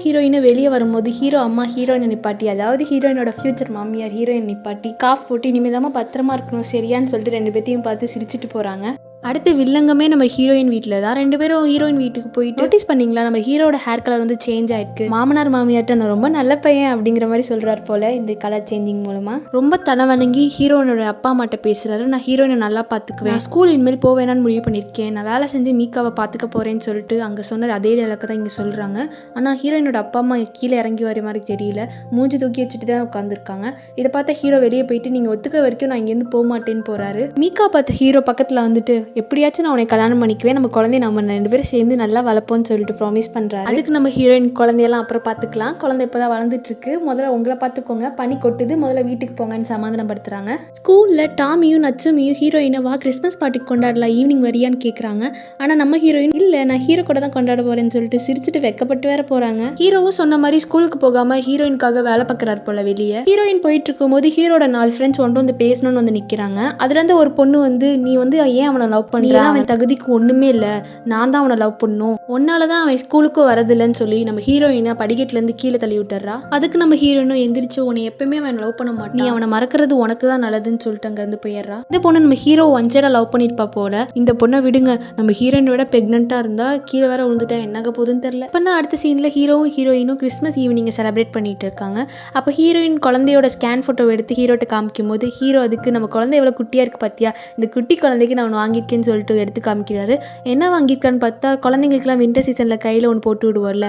ஹீரோயினை வெளியே வரும்போது ஹீரோ அம்மா ஹீரோயினை நிப்பாட்டி, அதாவது ஹீரோயினோட ஃபியூச்சர் மாமியார் ஹீரோயின் நிப்பாட்டி காஃப் போட்டு இனிமேல் தான் பத்திரமா இருக்கணும் சரியான்னு சொல்லிட்டு 2 பேத்தையும் பார்த்து சிரிச்சிட்டு போகிறாங்க. அடுத்து வில்லங்கமே நம்ம ஹீரோயின் வீட்டில் தான். 2 பேரும் ஹீரோயின் வீட்டுக்கு போயிட்டு நோட்டீஸ் பண்ணிங்களா நம்ம ஹீரோட ஹேர் கலர் வந்து சேஞ்ச் ஆயிருக்கு, மாமனார் மாமியார்ட்ட நான் ரொம்ப நல்ல பையன் அப்படிங்கிற மாதிரி சொல்கிறார் போல இந்த கலர் சேஞ்சிங் மூலமாக. ரொம்ப தலை வணங்கி ஹீரோயினோட அப்பா அம்மாட்ட பேசுகிறாரு. நான் ஹீரோயினை நல்லா பார்த்துக்குவேன், ஸ்கூல் இனிமேல் போவேனான்னு முடிவு பண்ணியிருக்கேன், நான் வேலை செஞ்சு மீக்காவை பார்த்துக்க போகிறேன்னு சொல்லிட்டு அங்கே சொன்ன அதே அளவுக்கு தான் இங்கே சொல்கிறாங்க. ஆனால் ஹீரோயினோட அப்பா அம்மா கீழே இறங்கி வர மாதிரி தெரியல, மூஞ்சி தூக்கி வச்சுட்டு தான் உட்காந்துருக்காங்க. இதை பார்த்தா ஹீரோ வெளியே போயிட்டு நீங்கள் ஒத்துக்க வரைக்கும் நான் இங்கேருந்து போக மாட்டேன்னு போகிறாரு. மீக்கா பார்த்த ஹீரோ பக்கத்தில் வந்துட்டு எப்படியாச்சும் நான் உன்னை கல்யாணம் பண்ணிக்குவேன், நம்ம குழந்தைய நம்ம 2 பேரும் சேர்ந்து நல்லா வளர்ப்போம்னு சொல்லிட்டு ப்ராமிஸ் பண்ணுறாரு. அதுக்கு நம்ம ஹீரோயின் குழந்தையெல்லாம் அப்புறம் பார்த்துக்கலாம், குழந்தை இப்போ தான் வளர்ந்துட்டு இருக்கு, முதல்ல உங்களை பார்த்துக்கோங்க, பனி கொட்டுது, முதல்ல வீட்டுக்கு போங்கன்னு சமாதானப்படுத்துறாங்க. ஸ்கூலில் டாமியும் நட்சுமியும் ஹீரோயினை வா கிறிஸ்மஸ் பார்ட்டிக்கு கொண்டாடலாம் ஈவினிங் வரியான்னு கேட்குறாங்க. ஆனால் நம்ம ஹீரோயின் இல்லை நான் ஹீரோ கூட தான் கொண்டாட போகிறேன்னு சொல்லிட்டு சிரிச்சுட்டு வெக்கப்பட்டு வேற போகிறாங்க. ஹீரோவும் சொன்ன மாதிரி ஸ்கூலுக்கு போகாமல் ஹீரோயினுக்காக வேலை பார்க்குறாரு போல வெளியே. ஹீரோயின் போயிட்டு இருக்கும்போது ஹீரோட 4 ஃப்ரெண்ட்ஸ் வந்து பேசணும்னு வந்து நிற்கிறாங்க. அதுலேருந்து ஒரு பொண்ணு வந்து நீ வந்து ஏன் அவனை லவ் பண்ணி, அவன் தகுதிக்கு ஒன்றுமே இல்லை, நான் தான் அவனை லவ் பண்ணும், ஒன்னால தான் அவன் ஸ்கூலுக்கும் வரதில்லைன்னு சொல்லி நம்ம ஹீரோயினை படிக்கட்டுலேருந்து கீழே தள்ளி விட்டுறா. அதுக்கு நம்ம ஹீரோயினும் எந்திரிச்சு உன்னை எப்பவுமே அவன் லவ் பண்ண மாட்டான், நீ அவனை மறக்கிறது உனக்கு தான் நல்லதுன்னு சொல்லிட்டு அங்கேருந்து போயிடுறா. இந்த பொண்ணு நம்ம ஹீரோ ஒன் சைடாக லவ் பண்ணியிருப்பா போல. இந்த பொண்ணை விடுங்க, நம்ம ஹீரோயினோட ப்ரெக்னெண்ட்டாக இருந்தால் கீழே வேற விழுந்துட்டா என்னங்க போகுதுன்னு தெரியல. இப்போ அடுத்த சீனில் ஹீரோவும் ஹீரோயினும் கிறிஸ்மஸ் ஈவினிங்கை செலிப்ரேட் பண்ணிட்டு இருக்காங்க. அப்போ ஹீரோயின் குழந்தையோட ஸ்கேன் ஃபோட்டோ எடுத்து ஹீரோட்ட காமிக்கும் போது ஹீரோ அதுக்கு நம்ம குழந்தை எவ்வளோ குட்டியாக இருக்குது பார்த்தியா, இந்த குட்டி குழந்தைக்கு நான் வாங்கி வாங்கியிருக்கேன்னு சொல்லிட்டு எடுத்து காமிக்கிறாரு. என்ன வாங்கியிருக்கான்னு பார்த்தா குழந்தைங்களுக்குலாம் வின்டர் சீசனில் கையில் ஒன்று போட்டு விடுவோம்ல,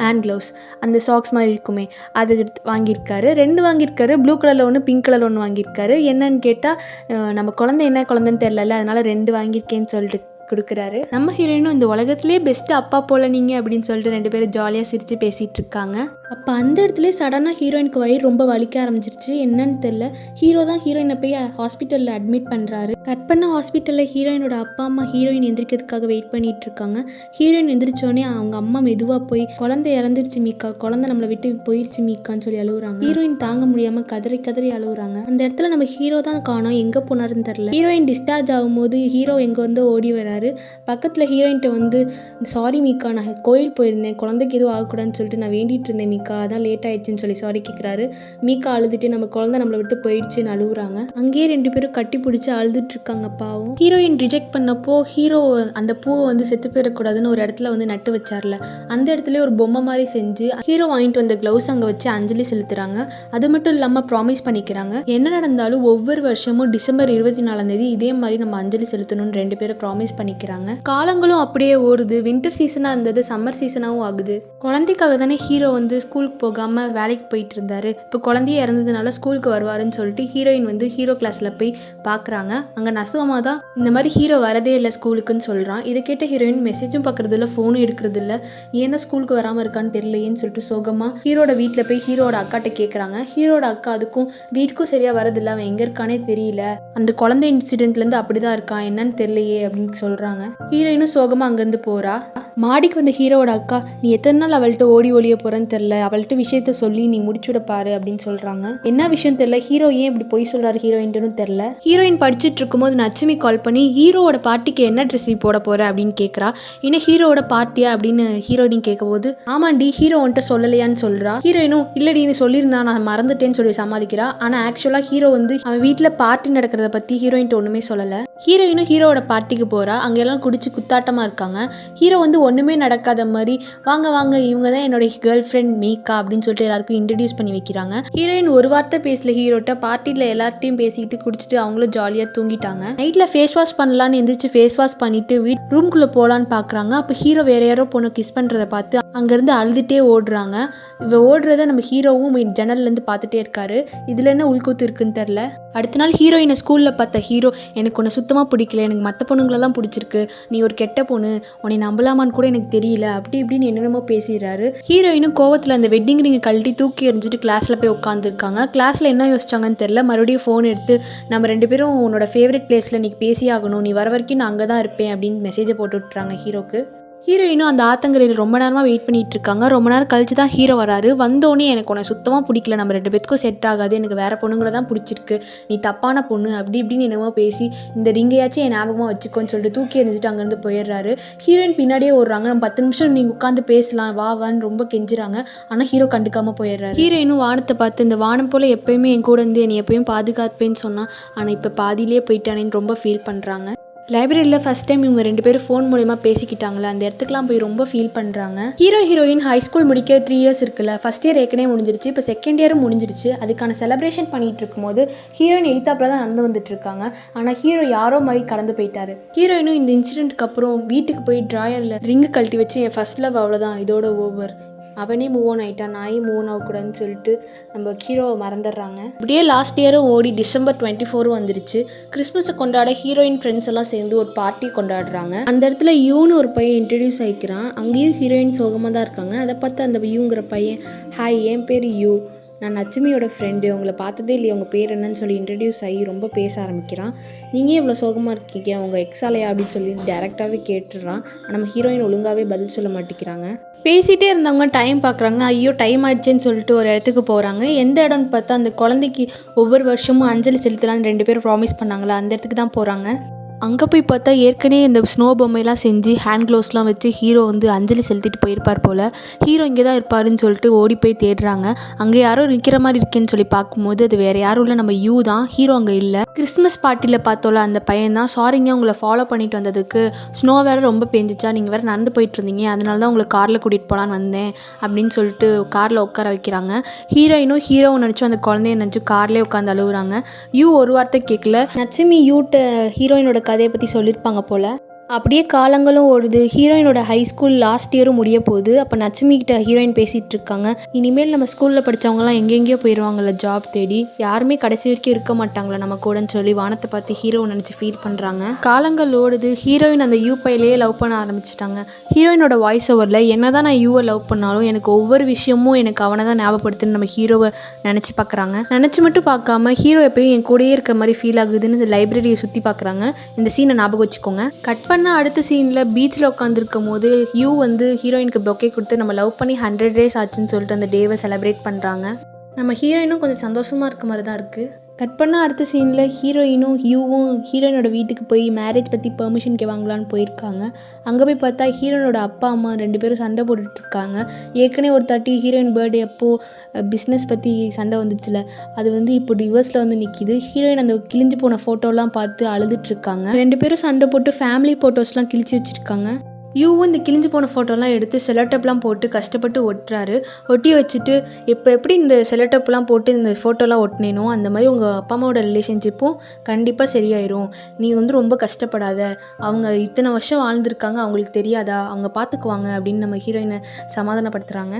ஹேண்ட் க்ளவுஸ், அந்த சாக்ஸ் மாதிரி இருக்குமே, அது வாங்கியிருக்காரு. 2 வாங்கியிருக்காரு. ப்ளூ கலரில் ஒன்று, பிங்க் கலரில் ஒன்று வாங்கியிருக்காரு. என்னன்னு கேட்டால் நம்ம குழந்தை என்ன குழந்தைன்னு தெரில, அதனால் 2 வாங்கியிருக்கேன்னு சொல்லிட்டு கொடுக்குறாரு. நம்ம ஹீரோயினும் இந்த உலகத்திலே பெஸ்ட்டு அப்பா போல நீங்கள் அப்படின்னு சொல்லிட்டு 2 பேரும் ஜாலியாக சிரித்து பேசிகிட்டு இருக்காங்க. அப்போ அந்த இடத்துல சடனாக ஹீரோயினுக்கு வயிறு ரொம்ப வலிக்க ஆரம்பிச்சிருச்சு. என்னன்னு தெரில. ஹீரோ தான் ஹீரோயினை போய் ஹாஸ்பிட்டலில் அட்மிட் பண்ணுறாரு. கட் பண்ண ஹாஸ்பிட்டலில் ஹீரோயினோட அப்பா அம்மா ஹீரோயின் எந்திரிக்கிறதுக்காக வெயிட் பண்ணிட்டு இருக்காங்க. ஹீரோயின் எந்திரிச்சோடனே அவங்க அம்மா மெதுவாக போய் குழந்தை இறந்துருச்சு மீக்கா, குழந்தை நம்மளை விட்டு போயிடுச்சு மீக்கான்னு சொல்லி அழுகுறாங்க. ஹீரோயின் தாங்க முடியாமல் கதறி கதறி அழுகுறாங்க. அந்த இடத்துல நம்ம ஹீரோ தான் காணோம், எங்கே போனாருன்னு தெரில. ஹீரோயின் டிஸ்சார்ஜ் ஆகும்போது ஹீரோ எங்கே வந்து ஓடி வராரு. பக்கத்தில் ஹீரோயின்ட்ட வந்து சாரி மீக்கா, நான் கோயில் போயிருந்தேன், குழந்தைக்கு எதுவும் ஆகக்கூடாதுன்னு சொல்லிட்டு நான் வேண்டிட்டு இருந்தேன் மீக்கா, அதான் லேட் ஆயிடுச்சுன்னு சொல்லி சாரி கேட்குறாரு. மீக்கா அழுதுட்டு நம்ம குழந்தை நம்மளை விட்டு போயிடுச்சுன்னு அழுகுறாங்க. அங்கேயே 2 பேரும் கட்டி பிடிச்சி அழுதுட்டு இருக்காங்க பாவம். ஹீரோயின் ரிஜெக்ட் பண்ணப்போ ஹீரோ அந்த பூவை வந்து செத்து போயிடக்கூடாதுன்னு ஒரு இடத்துல வந்து நட்டு வச்சார்ல, அந்த இடத்துல ஒரு பொம்மை மாதிரி செஞ்சு ஹீரோ வாங்கிட்டு வந்த க்ளவுஸ் அங்கே வச்சு அஞ்சலி செலுத்துறாங்க. அது மட்டும் இல்லாமல் ப்ராமிஸ் பண்ணிக்கிறாங்க, என்ன நடந்தாலும் ஒவ்வொரு வருஷமும் டிசம்பர் 24 இதே மாதிரி நம்ம அஞ்சலி செலுத்தணும்னு 2 பேரும் ப்ராமிஸ் பண்ணிக்கிறாங்க. காலங்களும் அப்படியே ஓடுது. வின்டர் சீசனாக இருந்தது சம்மர் சீசனாகவும் ஆகுது. குழந்தைக்காக தானே ஹீரோ வந்து ஸ்கூலுக்கு போகாமல் வேலைக்கு போயிட்டு இருந்தாரு. இப்போ குழந்தைய இறந்ததுனால ஸ்கூலுக்கு வருவாருன்னு சொல்லிட்டு ஹீரோயின் வந்து ஹீரோ கிளாஸில் போய் பார்க்குறாங்க. அங்கே நசுவமா தான் இந்த மாதிரி ஹீரோ வரதே இல்லை ஸ்கூலுக்குன்னு சொல்கிறான். இதை கேட்ட ஹீரோயின் மெசேஜும் பார்க்குறது இல்லை, ஃபோனும் எடுக்கிறது இல்லை. ஏன் தான் ஸ்கூலுக்கு வராமல் இருக்கான்னு தெரியலையேன்னு சொல்லிட்டு சோகமாக ஹீரோட வீட்டில் போய் ஹீரோட அக்காட்ட கேட்குறாங்க. ஹீரோட அக்கா அதுக்கும் வீட்டுக்கும் சரியாக வரதில்லை, அவன் எங்கே இருக்கானே தெரியல, அந்த குழந்தை இன்சிடென்ட்லேருந்து அப்படி தான் இருக்கான், என்னன்னு தெரியலையே அப்படின்னு சொல்கிறாங்க. ஹீரோயினும் சோகமாக அங்கேருந்து போகிறா. மாடிக்கு வந்த ஹீரோவோட அக்கா, நீ எத்தனை நாள் அவள்கிட்ட ஓடி ஒளிய போகிறேன்னு தெரில, அவள்கிட்ட விஷயத்த சொல்லி நீ முடிச்சுட பாரு அப்படின்னு சொல்கிறாங்க. என்ன விஷயம் தெரில, ஹீரோ ஏன் இப்படி போய் சொல்கிறாரு ஹீரோயின்ட்டுன்னு தெரில. ஹீரோயின் படிச்சுட்டு இருக்கும்போது நட்சுமி கால் பண்ணி ஹீரோவோட பார்ட்டிக்கு என்ன ட்ரெஸ் நீ போட போகிற அப்படின்னு கேட்குறா. இன்னும் ஹீரோவோட பார்ட்டியா அப்படின்னு ஹீரோயின் கேட்கும்போது, ஆமாண்டி ஹீரோ வந்துட்டு சொல்லலையான்னு சொல்கிறா. ஹீரோயினும் இல்லடி நீ சொல்லியிருந்தா நான் மறந்துட்டேன்னு சொல்லி சமாளிக்கிறா. ஆனால் ஆக்சுவலாக ஹீரோ வந்து அவன் வீட்டில் பார்ட்டி நடக்கிறத பற்றி ஹீரோயின்ட்டு ஒன்றுமே சொல்லலை. ஹீரோயினும் ஹீரோவோட பார்ட்டிக்கு போகிறா. அங்கெல்லாம் குடிச்சு குத்தாட்டமாக இருக்காங்க. ஹீரோ வந்து ஒன்றுமே நடக்காத மாதிரி, வாங்க வாங்க இவங்க தான் என்னோட கேர்ள் ஃப்ரெண்ட் மீக்கா அப்படின்னு சொல்லிட்டு எல்லாருக்கும் இன்ட்ரடியூஸ் பண்ணி வைக்கிறாங்க. ஹீரோயின் ஒரு வார்த்தை பேசல ஹீரோட்ட. பார்ட்டியில் எல்லார்ட்டையும் பேசிக்கிட்டு குடிச்சிட்டு அவங்களும் ஜாலியாக தூங்கிட்டாங்க. நைட்டில் ஃபேஸ் வாஷ் பண்ணலான்னு எந்திரிச்சு ஃபேஸ் வாஷ் பண்ணிட்டு ரூம்குள்ளே போகலான்னு பார்க்குறாங்க. அப்போ ஹீரோ வேற யாரோ பொண்ணு கிஸ் பண்ணுறதை பார்த்து அங்கேருந்து அழுதுகிட்டே ஓடுறாங்க. இவ ஓடுறத நம்ம ஹீரோவும் ஜன்னல்லேருந்து பார்த்துட்டே இருக்காரு. இதில் என்ன உள்கூத்து இருக்குன்னு தெரில. அடுத்த நாள் ஹீரோயினை ஸ்கூலில் பார்த்த ஹீரோ, எனக்கு உன்னை சுத்தமாக பிடிக்கல, எனக்கு மற்ற பொண்ணுங்களெல்லாம் பிடிச்சிருக்கு, நீ ஒரு கெட்ட பொண்ணு, உன்னை நம்பலாமான்னு கூட எனக்கு தெரியல அப்படி இப்படின்னு என்னென்னமோ பேசிடுறாரு. ஹீரோயினும் கோவத்தில் அந்த வெட்டிங் ரிங்கை கழட்டி தூக்கி எறிஞ்சிட்டு கிளாஸில் போய் உட்காந்துருக்காங்க. கிளாஸில் என்ன யோசிச்சாங்கன்னு தெரில. மறுபடியும் ஃபோன் எடுத்து, நம்ம 2 பேரும் உன்னோட ஃபேவரட் பிளேஸில் இன்றைக்கி பேசி ஆகணும், நீ வர வரைக்கும் நான் அங்கே தான் இருப்பேன் அப்படின்னு மெசேஜை போட்டு விட்டுறாங்க ஹீரோக்கு. ஹீரோயினும் அந்த ஆத்தங்கரையில் ரொம்ப நேரமாக வெயிட் பண்ணிட்டு இருக்காங்க. ரொம்ப நேரம் கழிச்சு தான் ஹீரோ வராரு. வந்தோடனே எனக்கு உன்னை சுத்தமாக பிடிக்கல, நம்ம 2 பேத்துக்கும் செட் ஆகாது, எனக்கு வேறு பொண்ணுங்களை தான் பிடிச்சிருக்கு, நீ தப்பான பொண்ணு அப்படி இப்படின்னு என்னமோ பேசி இந்த ரிங்கையாச்சும் என் ஞாபகமாக வச்சுக்கோன்னு சொல்லிட்டு தூக்கி எறிஞ்சிட்டு அங்கேருந்து போயிடுறாரு. ஹீரோயின் பின்னாடியே ஓடுறாங்க. நம்ம 10 நிமிஷம் நீங்கள் உட்காந்து பேசலாம் வான்னு ரொம்ப கெஞ்சுறாங்க. ஆனால் ஹீரோ கண்டுக்காமல் போயிடுறாரு. ஹீரோயினும் வானத்தை பார்த்து, இந்த வானம் போல் எப்போயுமே என் கூட இருந்து என்னை எப்பயும் பாதுகாப்பேன்னு சொன்னால், ஆனால் இப்போ பாதியிலே போயிட்டானேன்னு ரொம்ப ஃபீல் பண்ணுறாங்க. லைப்ரரியில் ஃபஸ்ட் டைம் இவங்க 2 பேரும் ஃபோன் மூலமா பேசிக்கிட்டாங்களே, அந்த இடத்துக்குலாம் போய் ரொம்ப ஃபீல் பண்ணுறாங்க. ஹீரோயின் ஹை ஸ்கூல் முடிக்க 3 இயர்ஸ் இருக்குல்ல, ஃபஸ்ட் இயர் ஏற்கனவே முடிஞ்சிருச்சு, இப்போ செகண்ட் இயரும் முடிஞ்சிருச்சு. அதுக்கான செலிப்ரேஷன் பண்ணிட்டு இருக்கும்போது ஹீரோயின் எய்த்தாப்பில் தான் நடந்து வந்துட்டு இருக்காங்க. ஆனால் ஹீரோ யாரோ மாதிரி கடந்து போயிட்டாரு. ஹீரோயினும் இந்த இன்சிடென்ட்க்கு அப்புறம் வீட்டுக்கு போய் ட்ராயரில் ரிங்கு கழட்டி வச்சு, என் ஃபர்ஸ்ட் லவ் அவ்வளோதான், இதோட ஓவர், அவனே மூவ் ஆன் ஆகிட்டான், நாயே மூவ் ஆன் ஆகக்கூடாதுன்னு சொல்லிட்டு நம்ம ஹீரோவை மறந்துடுறாங்க. இப்படியே லாஸ்ட் இயரும் ஓடி டிசம்பர் 24 வந்துருச்சு. கிறிஸ்மஸை கொண்டாட ஹீரோயின் ஃப்ரெண்ட்ஸ் எல்லாம் சேர்ந்து ஒரு பார்ட்டி கொண்டாடுறாங்க. அந்த இடத்துல யூன்னு ஒரு பையன் இன்ட்ரடியூஸ் ஆகிக்கிறான். அங்கேயும் ஹீரோயின் சோகமாக தான் இருக்காங்க. அதை பார்த்து அந்த யூங்கிற பையன், ஹாய் என் பேர் யூ, நான் நட்சுமியோட ஃப்ரெண்டு, உங்களை பார்த்ததே இல்லையா, உங்கள் பேர் என்னன்னு சொல்லி இன்ட்ரடியூஸ் ஆகி ரொம்ப பேச ஆரம்பிக்கிறான். நீங்கள் இவ்வளோ சோகமாக இருக்கீங்க, உங்கள் எக்ஸாலையா அப்படின்னு சொல்லி டேரெக்டாகவே கேட்டுடுறான். நம்ம ஹீரோயின் ஒழுங்காகவே பதில் சொல்ல மாட்டேங்கிறாங்க. பேசிகிட்டே இருந்தவங்க டைம் பார்க்குறாங்க. ஐயோ டைம் ஆயிடுச்சேன்னு சொல்லிட்டு ஒரு இடத்துக்கு போகிறாங்க. எந்த இடம்னு பார்த்தா அந்த குழந்தைக்கு ஒவ்வொரு வருஷமும் அஞ்சலி செலுத்தலான்னு 2 பேரும் ப்ராமிஸ் பண்ணாங்களா, அந்த இடத்துக்கு தான் போகிறாங்க. அங்கே போய் பார்த்தா ஏற்கனவே இந்த ஸ்னோ பொம்மையெல்லாம் செஞ்சு ஹேண்ட் க்ளவுஸ்லாம் வச்சு ஹீரோ வந்து அஞ்சலி செலுத்திட்டு போயிருப்பார் போல். ஹீரோ இங்கே தான் இருப்பாருன்னு சொல்லிட்டு ஓடி போய் தேடுறாங்க. அங்கே யாரோ நிற்கிற மாதிரி இருக்கேன்னு சொல்லி பார்க்கும்போது அது வேறு யாரும் இல்லை, நம்ம யூ தான். ஹீரோ அங்கே இல்லை. கிறிஸ்மஸ் பார்ட்டியில் பார்த்தோம்ல அந்த பையன் தான், சாரிங்க உங்களை ஃபாலோ பண்ணிட்டு வந்ததுக்கு, ஸ்னோ வேறு ரொம்ப பெஞ்சிச்சா, நீங்கள் வேறு நடந்து போயிட்டு இருந்தீங்க, அதனால தான் உங்களை காரில் கூட்டிகிட்டு போகலான்னு வந்தேன் அப்படின்னு சொல்லிட்டு காரில் உட்கார வைக்கிறாங்க. ஹீரோயினும் ஹீரோவை நினச்சி அந்த குழந்தைய நினச்சி கார்லேயே உட்காந்து அழுகுறாங்க. ஒரு வார்த்தை கேட்கல. நட்சுமி ஹீரோயினோட கதையை பற்றி சொல்லியிருப்பாங்க போல். அப்படியே காலங்களும் ஓடுது. ஹீரோயினோட ஹை ஸ்கூல் லாஸ்ட் இயரும் முடிய போகுது. அப்போ நட்சுமி கிட்ட ஹீரோயின் பேசிகிட்டு இருக்காங்க. இனிமேல் நம்ம ஸ்கூலில் படித்தவங்களாம் எங்கெங்கேயோ போயிடுவாங்கள்ல ஜாப் தேடி, யாருமே கடைசி வரைக்கும் இருக்க மாட்டாங்களா நம்ம கூடன்னு சொல்லி வானத்தை பார்த்து ஹீரோவை நினச்சி ஃபீல் பண்ணுறாங்க. காலங்கள் ஓடுது. ஹீரோயின் அந்த பையிலேயே லவ் பண்ண ஆரம்பிச்சிட்டாங்க. ஹீரோயினோட வாய்ஸ் ஓவரில் என்ன தான் நான் லவ் பண்ணாலும் எனக்கு ஒவ்வொரு விஷயமும் எனக்கு அவனை தான் ஞாபகப்படுத்துன்னு நம்ம ஹீரோவை நினச்சி பார்க்குறாங்க. நினச்சி மட்டும் பார்க்காம ஹீரோ எப்பயும் என் கூடயே இருக்க மாதிரி ஃபீல் ஆகுதுன்னு இந்த லைப்ரரியை சுற்றி பார்க்குறாங்க. இந்த சீனை ஞாபகம் வச்சுக்கோங்க. கட் பண்ண அடுத்த சீனில் பீச்சில் உட்காந்துருக்கும் போது ஹீரோயினுக்கு பொக்கே கொடுத்து நம்ம லவ் பண்ணி 100 days ஆச்சுன்னு சொல்லிட்டு அந்த டேவை செலிப்ரேட் பண்ணுறாங்க. நம்ம ஹீரோயினும் கொஞ்சம் சந்தோஷமாக இருக்க மாதிரி தான் இருக்குது. கட் பண்ண அடுத்த சீனில் ஹீரோயினும் ஹீரோயினோட வீட்டுக்கு போய் மேரேஜ் பற்றி பெர்மிஷன் கேட்பாங்களான்னு போயிருக்காங்க. அங்கே போய் பார்த்தா ஹீரோயினோட அப்பா அம்மா 2 பேரும் சண்டை போட்டுட்ருக்காங்க. ஏற்கனவே ஒரு தாட்டி ஹீரோயின் பர்த்டே அப்போது பிஸ்னஸ் பற்றி சண்டை வந்துச்சுல, அது இப்போ டிவோர்ஸில் நிற்கிது. ஹீரோயின் அந்த கிழிஞ்சு போன ஃபோட்டோலாம் பார்த்து அழுதுட்ருக்காங்க. 2 பேரும் சண்டை போட்டு ஃபேமிலி ஃபோட்டோஸ்லாம் கிழிச்சு வச்சுருக்காங்க. இந்த கிழிஞ்சு போன ஃபோட்டோலாம் எடுத்து செலோடேப்லாம் போட்டு கஷ்டப்பட்டு ஒட்டுறாரு. ஒட்டி வச்சுட்டு இப்போ எப்படி இந்த செலோடேப்லாம் போட்டு இந்த ஃபோட்டோலாம் ஒட்டினேனோ அந்த மாதிரி உங்கள் அப்பா அம்மாவோட ரிலேஷன்ஷிப்பும் கண்டிப்பாக சரியாயிரும். நீ ரொம்ப கஷ்டப்படாத, அவங்க இத்தனை வருஷம் வாழ்ந்துருக்காங்க, அவங்களுக்கு தெரியாதா, அவங்க பார்த்துக்குவாங்க அப்படின்னு நம்ம ஹீரோயினை சமாதானப்படுத்துகிறாங்க.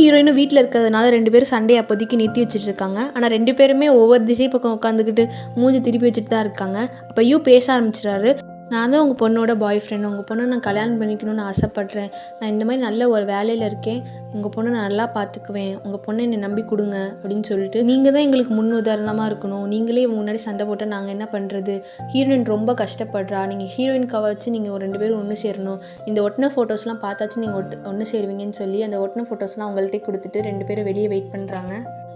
ஹீரோயினும் வீட்டில் இருக்கிறதுனால 2 பேரும் சண்டையை அப்போதைக்கு நிறுத்தி வச்சுட்டு இருக்காங்க. ஆனால் 2 பேருமே ஒவ்வொரு திசை பக்கம் உட்காந்துக்கிட்டு மூஞ்சி திருப்பி வச்சுட்டு தான் இருக்காங்க. அப்போ பேச ஆரம்பிச்சிடாரு. நான் தான் உங்கள் பொண்ணோட பாய் ஃப்ரெண்ட், உங்கள் பொண்ணை நான் கல்யாணம் பண்ணிக்கணும்னு ஆசைப்பட்றேன். நான் இந்த மாதிரி நல்ல ஒரு வேலையில் இருக்கேன், உங்கள் பொண்ணை நான் நல்லா பார்த்துக்குவேன், உங்கள் பொண்ணை என்னை நம்பி கொடுங்க அப்படின்னு சொல்லிட்டு, நீங்கள் தான் எங்களுக்கு முன் உதாரணமாக இருக்கணும், நீங்களே முன்னாடி சண்டை போட்டால் நாங்கள் என்ன பண்ணுறது, ஹீரோயின் ரொம்ப கஷ்டப்படுறா, நீங்கள் ஹீரோயின்காக வச்சு நீங்கள் 2 பேரும் ஒன்று சேரணும், இந்த ஒட்டின ஃபோட்டோஸ்லாம் பார்த்தாச்சு நீங்கள் ஒன்று சேருவீங்கன்னு சொல்லி அந்த ஒட்டின ஃபோட்டோஸ்லாம் அவங்கள்ட்டே கொடுத்துட்டு 2 பேரும் வெளியே வெயிட் பண்ணுறாங்க.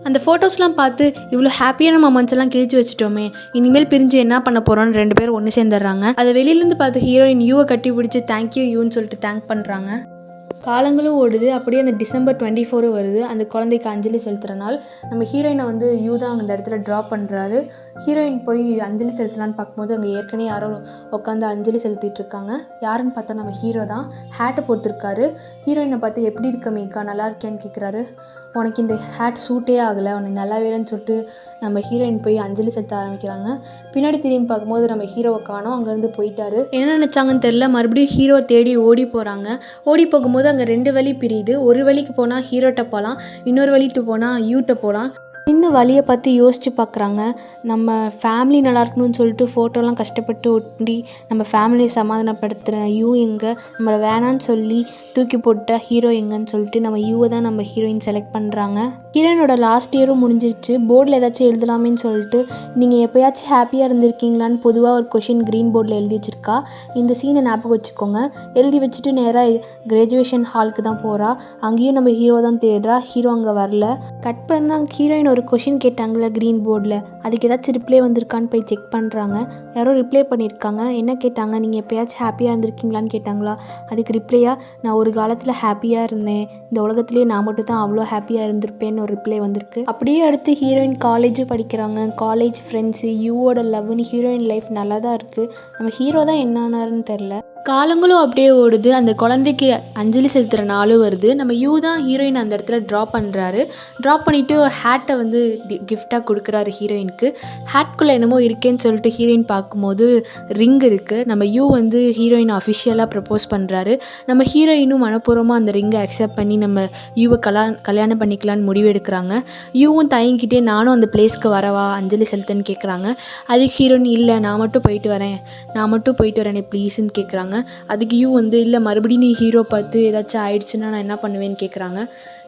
அந்த ஃபோட்டோஸ்லாம் பார்த்து இவ்வளோ ஹாப்பியான மொமெண்ட்ஸ் எல்லாம் கிழிச்சு வச்சுட்டோமே, இனிமேல் பிரிஞ்சு என்ன பண்ண போகிறோன்னு 2 பேரும் ஒன்று சேர்ந்துடுறாங்க. அதை வெளியிலேருந்து பார்த்து ஹீரோயின் கட்டி பிடிச்சி தேங்க்யூன்னு சொல்லிட்டு தேங்க் பண்ணுறாங்க. காலங்களும் ஓடுது. அப்படியே அந்த December 24 வருது. அந்த குழந்தைக்கு அஞ்சலி செலுத்துகிற நாள். நம்ம ஹீரோயினை தான் அந்த இடத்துல ட்ராப் பண்ணுறாரு. ஹீரோயின் போய் அஞ்சலி செலுத்தலான்னு பார்க்கும்போது அங்கே ஏற்கனவே யாரோ உட்காந்து அஞ்சலி செலுத்திட்டு இருக்காங்க. யாருன்னு பார்த்தா நம்ம ஹீரோ தான். ஹேட்டை போட்டிருக்காரு. ஹீரோயினை பார்த்து எப்படி இருக்க மீக்கா, நல்லா இருக்கேன்னு கேட்குறாரு. உனக்கு இந்த ஹேட் சூட்டே ஆகலை, உனக்கு நல்லாவே இல்லைன்னு சொல்லிட்டு நம்ம ஹீரோயின் போய் அஞ்சலி செலுத்த ஆரம்பிக்கிறாங்க. பின்னாடி திரும்பி பார்க்கும்போது நம்ம ஹீரோவை காணோம், அங்கேருந்து போயிட்டாரு. என்ன நினச்சாங்கன்னு தெரில. மறுபடியும் ஹீரோ தேடி ஓடி போகிறாங்க. ஓடி போகும்போது அங்கே 2 வழி பிரியுது. ஒரு வழிக்கு போனால் ஹீரோட்ட போகலாம், இன்னொரு வழிக்கு போனால் யூட்ட போகலாம். சின்ன வழியை பற்றி யோசித்து பார்க்குறாங்க. நம்ம ஃபேமிலி நல்லா இருக்கணும்னு சொல்லிட்டு ஃபோட்டோலாம் கஷ்டப்பட்டு ஒட்டி நம்ம ஃபேமிலியை சமாதானப்படுத்துகிற எங்கே, நம்மளை வேணான்னு சொல்லி தூக்கி போட்ட ஹீரோ எங்கன்னு சொல்லிட்டு நம்ம தான் நம்ம ஹீரோயின் செலக்ட் பண்ணுறாங்க. ஹீரோயினோட லாஸ்ட் இயரும் முடிஞ்சிருச்சு. போர்டில் ஏதாச்சும் எழுதலாமேன்னு சொல்லிட்டு, நீங்கள் எப்போயாச்சும் ஹாப்பியாக இருந்திருக்கீங்களான்னு பொதுவாக ஒரு கொஷின் க்ரீன் போர்டில் எழுதி வச்சுருக்கா. இந்த சீனை ஞாபகம் வச்சுக்கோங்க. எழுதி வச்சுட்டு நேராக கிராஜுவேஷன் ஹாலுக்கு தான் போகிறா. அங்கேயும் நம்ம ஹீரோ தான் தேடுறா. ஹீரோ அங்கே வரல. கட் பண்ணால் ஹீரோயின் ஒரு கொஷின் கேட்டாங்களே க்ரீன் போர்டில், அதுக்கு ஏதாச்சும் ரிப்ளை வந்திருக்கான்னு போய் செக் பண்ணுறாங்க. யாரோ ரிப்ளை பண்ணியிருக்காங்க. என்ன கேட்டாங்க, நீங்கள் எப்போயாச்சும் ஹாப்பியாக இருந்திருக்கீங்களான்னு கேட்டாங்களா. அதுக்கு ரிப்ளையாக, நான் ஒரு காலத்தில் ஹாப்பியாக இருந்தேன், இந்த உலகத்துலேயே நான் மட்டும் தான் அவ்வளோ ஹாப்பியாக இருந்திருப்பேன்னு ஒரு ரிப்ளை வந்திருக்கு. அப்படியே அடுத்து ஹீரோயின் காலேஜும் படிக்கிறாங்க. காலேஜ் ஃப்ரெண்ட்ஸு, யூவோட லவ்னு ஹீரோயின் லைஃப் நல்லா தான் இருக்குது. நம்ம ஹீரோ தான் என்ன ஆனாருன்னு தெரில. காலங்களும் அப்படியே ஓடுது. அந்த குழந்தைக்கு அஞ்சலி செலுத்துகிற நாளும் வருது. நம்ம தான் ஹீரோயின் அந்த இடத்துல ட்ராப் பண்ணுறாரு. ட்ராப் பண்ணிவிட்டு ஹேட்டை கிஃப்டாக கொடுக்குறாரு ஹீரோயினுக்கு. ஹேட்குள்ளே என்னமோ இருக்கேன்னு சொல்லிட்டு ஹீரோயின் பார்க்கும்போது ரிங் இருக்குது. நம்ம ஹீரோயின் அஃபிஷியலாக ப்ரப்போஸ் பண்ணுறாரு. நம்ம ஹீரோயினும் மனப்பூர்வமாக அந்த ரிங்கை அக்செப்ட் பண்ணி நம்ம கல்யாணம் பண்ணிக்கலான்னு முடிவெடுக்கிறாங்க. தயங்கிட்டே நானும் அந்த பிளேஸ்க்கு வரவா அஞ்சலி செலுத்தன்னு கேட்குறாங்க. அதுக்கு ஹீரோயின், இல்லை நான் மட்டும் போயிட்டு வரேனே ப்ளீஸ்ன்னு கேட்குறாங்க. அதுக்கு இல்லை மறுபடியும் நீ ஹீரோ பார்த்து ஏதாச்சும் ஆயிடுச்சுன்னா நான் என்ன பண்ணுவேன்னு கேட்குறாங்க.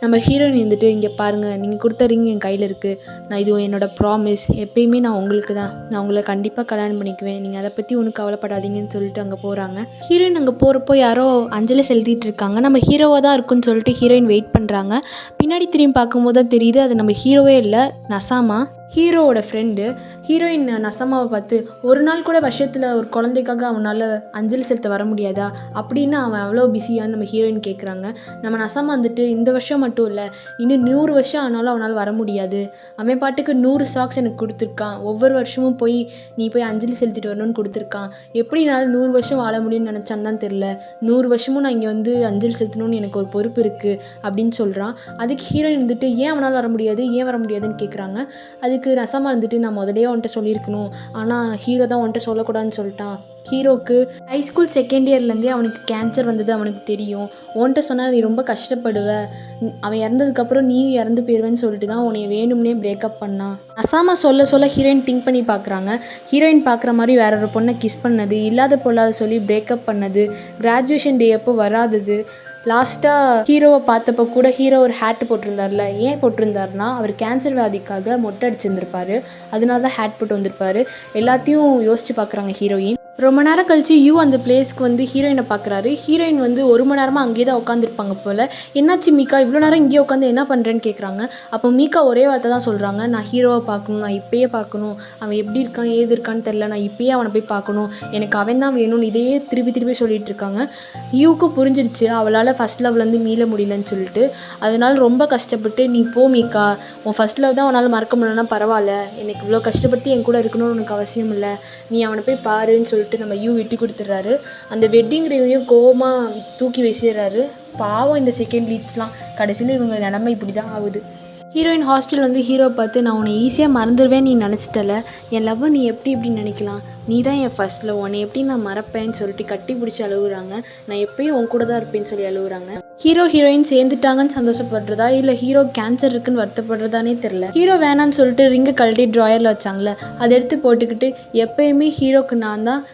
நம்ம ஹீரோயின் இங்கே பாருங்கள், நீங்கள் கொடுத்த ரிங் என் கையில் இருக்குது, நான் இது என்னோட ப்ராமிஸ், எப்பயுமே நான் உங்களுக்கு தான், நான் உங்களை கண்டிப்பாக கல்யாணம் பண்ணிக்குவேன், நீங்கள் அதை பற்றி ஒன்றும் கவலைப்படாதீங்கன்னு சொல்லிட்டு அங்கே போகிறாங்க. ஹீரோயின் அங்கே போகிறப்போ யாரோ அஞ்சலி செலுத்திட்டு இருக்காங்க. நம்ம ஹீரோவாக தான் இருக்குன்னு சொல்லிட்டு ஹீரோயின் வெயிட் பண்ணுறாங்க. பின்னாடி திரும்பி பார்க்கும்போது தான் தெரியுது அது நம்ம ஹீரோவே இல்லை, நசாமா. ஹீரோவோட ஃப்ரெண்டு ஹீரோயின் நசமாவை பார்த்து ஒரு நாள் கூட வருஷத்தில் ஒரு குழந்தைக்காக அவனால் அஞ்சலி செலுத்த வர முடியாதா அப்படின்னு அவன் அவ்வளோ பிஸியான்னு நம்ம ஹீரோயின் கேட்குறாங்க. நம்ம நசமா வந்துட்டு இந்த வருஷம் மட்டும் இல்லை, இன்னும் 100 வருஷம் ஆனாலும் அவனால் வர முடியாது. அவன் பாட்டுக்கு 100 சாக்ஸ் எனக்கு கொடுத்துருக்கான். ஒவ்வொரு வருஷமும் நீ போய் அஞ்சலி செலுத்திட்டு வரணும்னு கொடுத்துருக்கான். எப்படி என்னால் 100 வருஷம் வாழ முடியும்னு நினச்சான்னு தான் தெரில. 100 வருஷமும் நான் இங்கே வந்து அஞ்சலி செலுத்தணும்னு எனக்கு ஒரு பொறுப்பு இருக்குது அப்படின்னு சொல்கிறான். அதுக்கு ஹீரோயின் வந்துட்டு ஏன் அவனால் வர முடியாது, ஏன் வர முடியாதுன்னு கேட்குறாங்க. அதுக்கு நசமா வந்துட்டு நான் முதலே உன்கிட்ட சொல்லியிருக்கணும், ஆனால் ஹீரோ தான் உன்கிட்ட சொல்லக்கூடாதுன்னு சொல்லிட்டான். ஹீரோக்கு ஹைஸ்கூல் செகண்ட் இயர்லேருந்தே அவனுக்கு கேன்சர் வந்தது அவனுக்கு தெரியும். உன்கிட்ட சொன்னால் நீ ரொம்ப கஷ்டப்படுவ, அவன் இறந்ததுக்கப்புறம் நீயும் இறந்து போயிடுவேன்னு சொல்லிட்டு தான் உன்னை வேணும்னே பிரேக்கப் பண்ணான். நசாமா சொல்ல ஹீரோயின் திங்க் பண்ணி பார்க்குறாங்க. ஹீரோயின் பார்க்குற மாதிரி வேற ஒரு பொண்ணை கிஸ் பண்ணது, இல்லாத பொல்லாத சொல்லி பிரேக்கப் பண்ணது, கிராஜுவேஷன் டே அப்போ வராதது, லாஸ்ட்டாக ஹீரோவை பார்த்தப்போ கூட ஹீரோ ஒரு ஹேட் போட்டிருந்தார்ல. ஏன் போட்டிருந்தாருனா அவர் கேன்சர் வியாதிக்காக மொட்டை அடிச்சிருந்திருப்பாரு, அதனால தான் ஹேட் போட்டு வந்திருப்பாரு. எல்லாத்தையும் யோசிச்சு பார்க்குறாங்க ஹீரோயின். ரொம்ப நேரம் கழிச்சு அந்த பிளேஸ்க்கு வந்து ஹீரோயினை பார்க்குறாரு. ஹீரோயின் வந்து 1 மணி நேரமாக அங்கேயே தான் உட்காந்துருப்பாங்க போல். என்னாச்சு மீக்கா, இவ்வளோ நேரம் இங்கேயே உட்காந்து என்ன பண்ணுறேன்னு கேட்குறாங்க. அப்போ மீக்கா ஒரே வார்த்தை தான் சொல்கிறாங்க, நான் ஹீரோவை பார்க்கணும், நான் இப்போயே பார்க்கணும், அவன் எப்படி இருக்கான் ஏது இருக்கான்னு தெரில, நான் இப்போயே அவனை போய் பார்க்கணும், எனக்கு அவன் தான் வேணும்னு இதையே திருப்பி சொல்லிட்டு இருக்காங்க. யூக்கும் புரிஞ்சிருச்சு அவளால் ஃபஸ்ட் லவ்லேருந்து மீள முடியலன்னு சொல்லிட்டு. அதனால ரொம்ப கஷ்டப்பட்டு நீ போ மீக்கா, உன் ஃபஸ்ட் லவ் தான் உன்னால் மறக்க முடியலன்னா பரவாயில்ல, எனக்கு இவ்வளோ கஷ்டப்பட்டு என் கூட இருக்கணும்னு உனக்கு அவசியம் இல்லை, நீ அவனை போய் பாருன்னு சொல்லிட்டு நம்ம விட்டு கொடுத்துட்றாரு. அந்த வெட்டிங் ரிவ்யூயும் கோவமாக தூக்கி வீசிடுறாரு. பாவம் இந்த செகண்ட் லீட்ஸ்லாம். கடைசியில் இவங்க நிலைமை இப்படி தான் ஆகுது. ஹீரோயின் ஹாஸ்பிட்டல் வந்து ஹீரோவை பார்த்து நான் உன்னை ஈஸியாக மறந்துடுவேன் நீ நினச்சிட்டல, என் லவ் நீ எப்படி நினைக்கலாம், நீ தான் என் ஃபர்ஸ்ட் லவ், உன்னை எப்படி நான் மறப்பேன்னு சொல்லிட்டு கட்டி பிடிச்சி அழுகுறாங்க. நான் எப்பயும் உன் கூட தான் இருப்பேன்னு சொல்லி அழுகுறாங்க. ஹீரோயின் சேர்ந்துட்டாங்கன்னு சந்தோஷப்படுறதா இல்லை ஹீரோ கேன்சர் இருக்குன்னு வருத்தப்படுறதானே தெரில. ஹீரோ வேணான்னு சொல்லிட்டு ரிங்கை கழட்டி ட்ராயரில் வச்சாங்களே, அதை எடுத்து போட்டுக்கிட்டு எப்பயுமே ஹீரோக்கு நான் தான்,